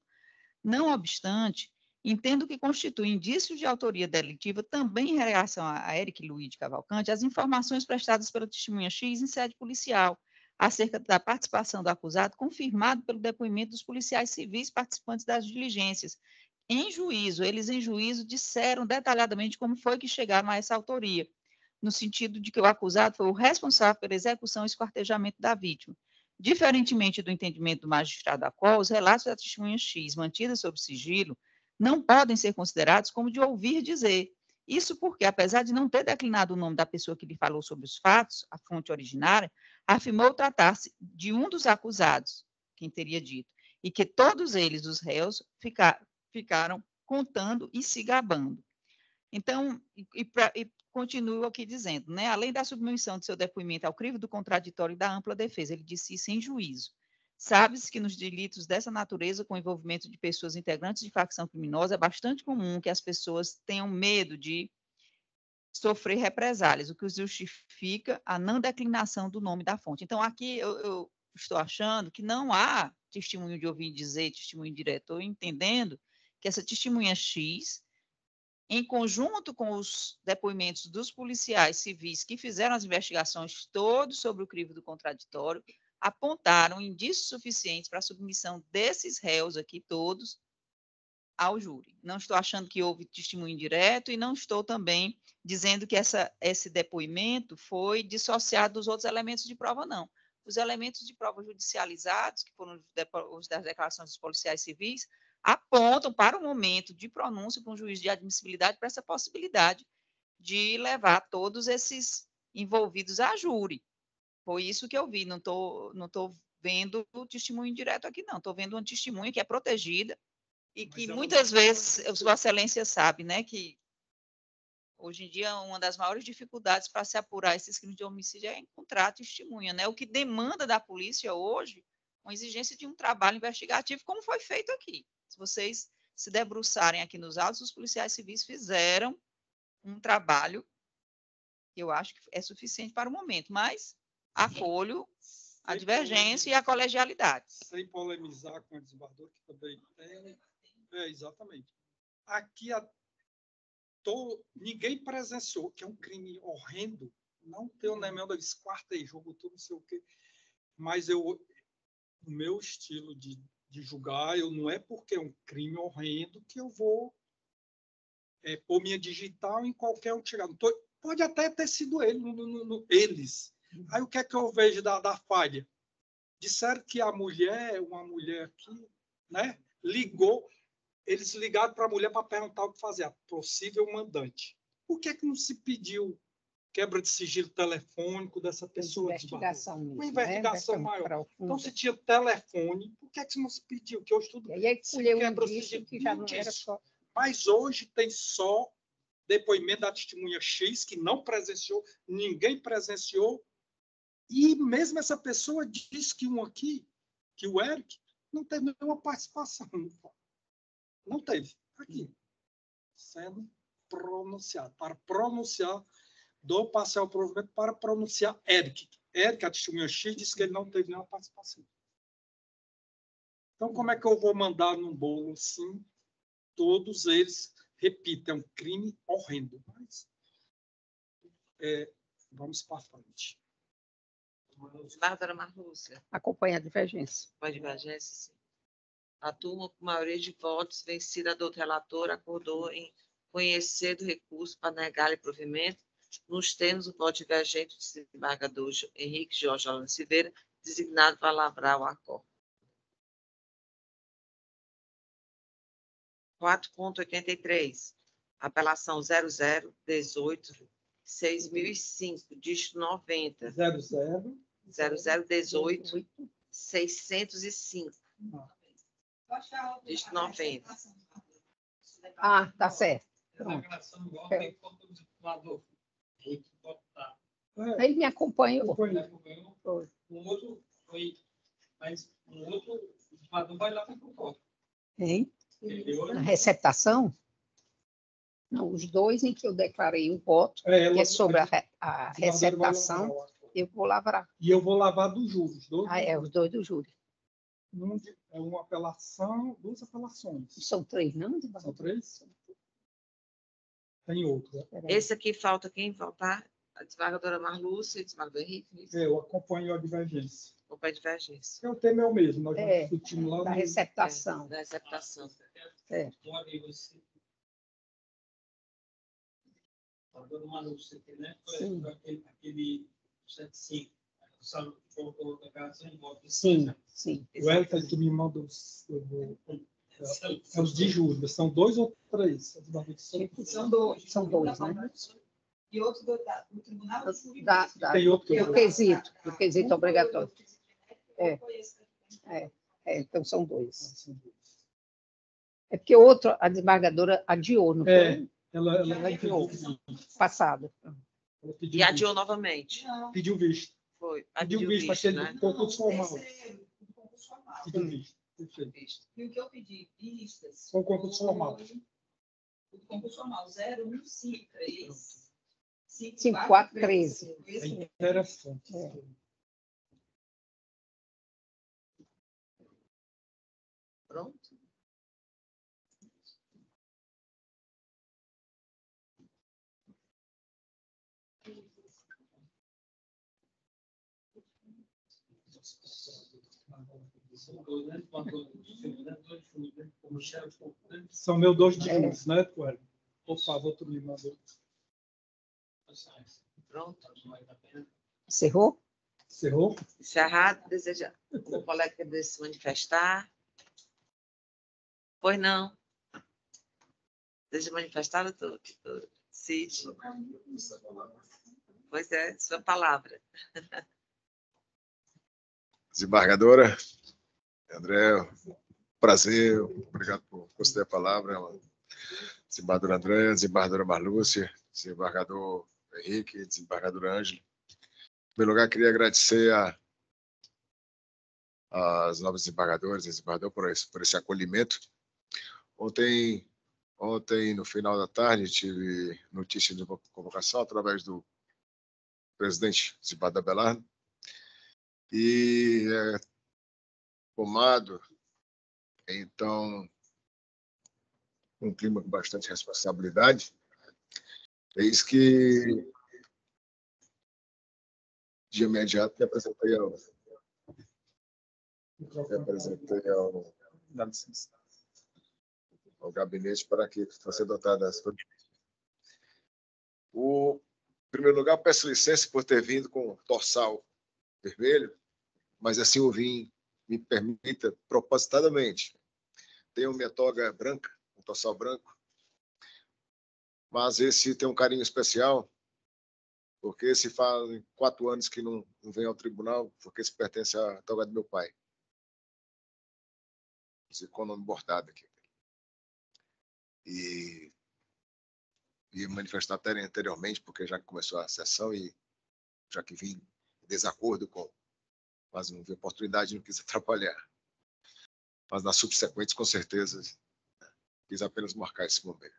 Não obstante, entendo que constitui indício de autoria delitiva também em relação a Eric Luide Cavalcante as informações prestadas pela testemunha X em sede policial, acerca da participação do acusado, confirmado pelo depoimento dos policiais civis participantes das diligências. Em juízo, eles em juízo disseram detalhadamente como foi que chegaram a essa autoria, no sentido de que o acusado foi o responsável pela execução e esquartejamento da vítima. Diferentemente do entendimento do magistrado Acol, os relatos da testemunha X, mantidas sob sigilo, não podem ser considerados como de ouvir dizer. Isso porque, apesar de não ter declinado o nome da pessoa que lhe falou sobre os fatos, a fonte originária, afirmou tratar-se de um dos acusados, quem teria dito, e que todos eles, os réus, ficaram contando e se gabando. Então, e continuo aqui dizendo, né, além da submissão de seu depoimento ao crivo do contraditório e da ampla defesa, ele disse isso em juízo. Sabe-se que nos delitos dessa natureza, com envolvimento de pessoas integrantes de facção criminosa, é bastante comum que as pessoas tenham medo de sofrer represálias, o que justifica a não declinação do nome da fonte. Então, aqui eu estou achando que não há testemunho de ouvir dizer, testemunho direto. Estou entendendo que essa testemunha X, em conjunto com os depoimentos dos policiais civis que fizeram as investigações todos sobre o crivo do contraditório, apontaram indícios suficientes para a submissão desses réus aqui todos ao júri. Não estou achando que houve testemunho direto e não estou também dizendo que esse depoimento foi dissociado dos outros elementos de prova, não. Os elementos de prova judicializados, que foram os das declarações dos policiais civis, apontam para o momento de pronúncia para um juiz de admissibilidade para essa possibilidade de levar todos esses envolvidos a júri. Foi isso que eu vi, não tô vendo o testemunho direto aqui, não. Estou vendo uma testemunha que é protegida e que muitas vezes, Vossa Excelência sabe, né, que hoje em dia uma das maiores dificuldades para se apurar esses crimes de homicídio é encontrar testemunha, né? O que demanda da polícia hoje, uma exigência de um trabalho investigativo, como foi feito aqui. Se vocês se debruçarem aqui nos autos, os policiais civis fizeram um trabalho que eu acho que é suficiente para o momento, mas acolho a divergência e a colegialidade. Sem polemizar com o desembargador, que também tem. Exatamente. Aqui ninguém presenciou, que é um crime horrendo, não tem o Nemel esquartejou, tudo não sei o quê, mas o meu estilo de julgar, não é porque é um crime horrendo que eu vou pôr minha digital em qualquer um tirado. Pode até ter sido eles. Aí o que é que eu vejo da falha? Disseram que uma mulher aqui, né, ligou. Eles ligaram para a mulher para perguntar o que fazer, a possível mandante. Por que não se pediu quebra de sigilo telefônico dessa pessoa? Investigação mesmo, uma investigação maior. Profunda. Então, se tinha telefone, por que não se pediu? Que eu estudo. E aí colheu um indício que já não era só. Mas hoje tem só depoimento da testemunha X, que não presenciou, ninguém presenciou, e mesmo essa pessoa disse que que o Eric, não teve nenhuma participação. Não teve. Aqui. Sendo pronunciado. Para pronunciar, do parcial provimento para pronunciar Eric. Eric, a testemunha X, disse que ele não teve nenhuma participação. Então, como é que eu vou mandar num bolo assim? Todos eles, repito, é um crime horrendo. Mas vamos para frente. Bárbara Marlúcia. Acompanha a divergência. Com a divergência, sim. A turma, com maioria de votos, vencida do outro relator, acordou em conhecer do recurso para negar-lhe provimento, nos termos do voto divergente do desembargador Henrique Jorge Holanda Silveira, designado para lavrar o acordo. 4.83. Apelação 0018-6005, dígito 90. 0018-605. Dígito 90. Ah, tá certo. Pronto. Ele me acompanhou. O outro foi, mas o outro vai lá para o voto. Hein? Na receptação? Não, os dois em que eu declarei o voto, que é sobre a receptação, eu vou lavrar. E eu vou lavar dos juros. Os dois do júri. É uma apelação, duas apelações. São três, não? São três? Tem outro. Esse aqui falta quem faltar? A desembargadora Marlúcia e o desembargador Henrique. Eu acompanho a divergência. Acompanho a divergência. O tema é o mesmo. Nós já discutimos lá. Da receptação. Da receptação. A dona Marlúcia aqui, né? Sim. Aquele 75. Sabe, colocou a declaração em voto. Sim, sim. O Elton que me manda os de julho. São dois ou três? São dois, né? E outro do tribunal Tem outro do quesito obrigatório. Então são dois. É porque o outro, a desembargadora adiou, não foi? Ela adiou. pediu Passado. Ela pediu E adiou visto. novamente. Pediu visto. Foi. Pediu Adiou visto, visto, aquele né? concurso formal. Terceiro, do concurso formal. Pediu visto. Perfeito. Visto. E o que eu pedi? Vistas. Com concurso formal. O concurso formal 0153 5413. É interessante. Pronto. São meus 2 dias, né, Coelho? Por favor, tu me mandou. Pronto. Encerrou? Encerrou? Encerrado. Deseja o colega que deseja se manifestar? Pois não. Deseja manifestar, doutor Cid? Pois é, sua palavra. Desembargadora, André, prazer, obrigado por conceder a palavra. Desembargadora André, desembargadora Marlúcia, desembargador Henrique, desembargadora Ângela. Em primeiro lugar, queria agradecer às novas desembargadoras e desembargador por esse acolhimento. Ontem, no final da tarde, tive notícia de uma convocação através do presidente Zimbada Belardo, e formado, então, um clima com bastante responsabilidade. Eis que, de imediato, me apresentei ao gabinete para que fosse dotada as providências. Em primeiro lugar, peço licença por ter vindo com dorsal vermelho, mas assim o vim, me permita, propositadamente. Tenho minha toga branca, um dorsal branco, mas esse tem um carinho especial, porque esse faz 4 anos que não vem ao tribunal, porque esse pertence à toga do meu pai. Com o nome bordado aqui. E ia manifestar até anteriormente, porque já começou a sessão e já que vim em desacordo mas não vi oportunidade, não quis atrapalhar. Mas nas subsequentes, com certeza, quis apenas marcar esse momento.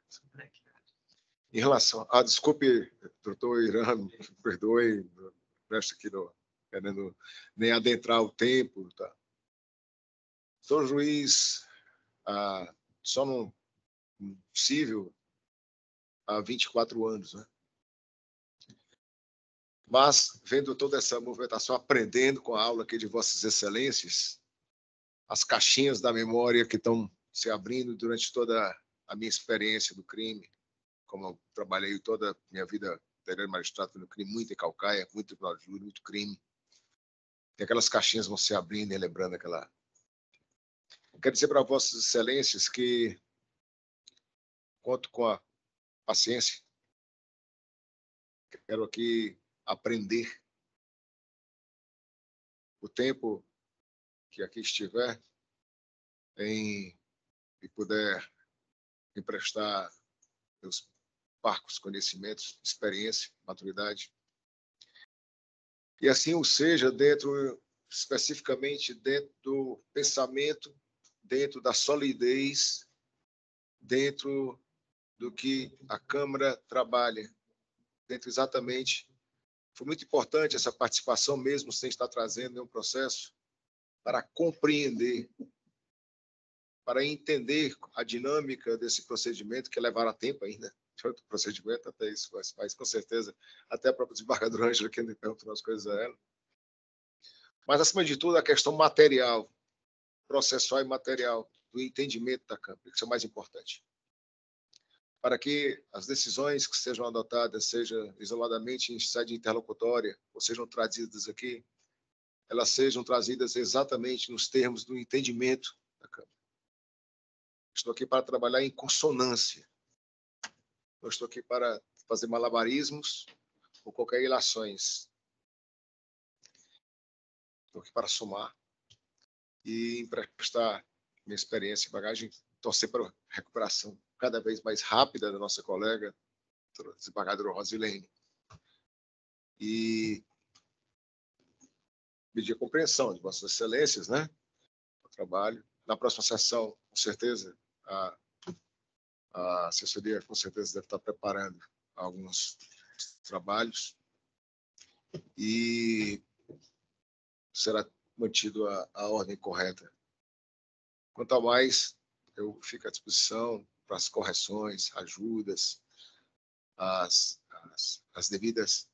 Em relação... desculpe, doutor Irã, me perdoe, presta aqui, querendo nem adentrar o tempo. Tá? Sou juiz só no civil há 24 anos, né? Mas, vendo toda essa movimentação, aprendendo com a aula aqui de Vossas Excelências, as caixinhas da memória que estão se abrindo durante toda a minha experiência do crime, como eu trabalhei toda a minha vida inteira magistrado no crime, muito em Caucaia, muito tribunal de júri, muito crime. E aquelas caixinhas vão se abrindo e lembrando aquela... Quero dizer para Vossas Excelências que conto com a paciência. Quero aqui aprender. O tempo que aqui estiver e puder emprestar meus parcos conhecimentos, experiência, maturidade. E assim o seja especificamente dentro do pensamento, dentro da solidez, dentro do que a Câmara trabalha, dentro exatamente... Foi muito importante essa participação, mesmo sem estar trazendo nenhum processo, para compreender, para entender a dinâmica desse procedimento, que levará tempo ainda, de outro procedimento, até isso, mas com certeza, até a própria desembargadora Ângela, que ainda perguntou umas coisas a ela. Mas, acima de tudo, a questão material, processual e material, do entendimento da Câmara, isso é o mais importante. Para que as decisões que sejam adotadas, sejam isoladamente em sede interlocutória, ou sejam trazidas aqui, elas sejam trazidas exatamente nos termos do entendimento da Câmara. Estou aqui para trabalhar em consonância. Não estou aqui para fazer malabarismos ou qualquer ilações. Estou aqui para somar e emprestar minha experiência e bagagem torcer para a recuperação cada vez mais rápida da nossa colega, a desembargadora Rosilene. E pedir a compreensão de Vossas Excelências, né? O trabalho. Na próxima sessão, com certeza, a assessoria com certeza deve estar preparando alguns trabalhos e será mantido a ordem correta. Quanto a mais, eu fico à disposição para as correções, ajudas, as devidas,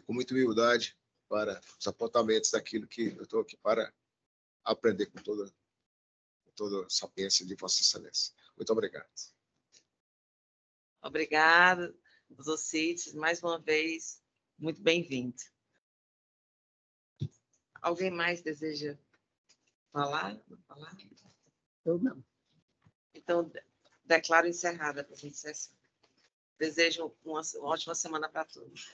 com muita humildade, para os apontamentos daquilo que eu estou aqui para aprender com toda a sapiência de Vossa Excelência. Muito obrigado. Obrigada, Osiris, mais uma vez, muito bem-vindo. Alguém mais deseja falar? Eu não. Então, declaro encerrada a presente sessão. Desejo uma ótima semana para todos.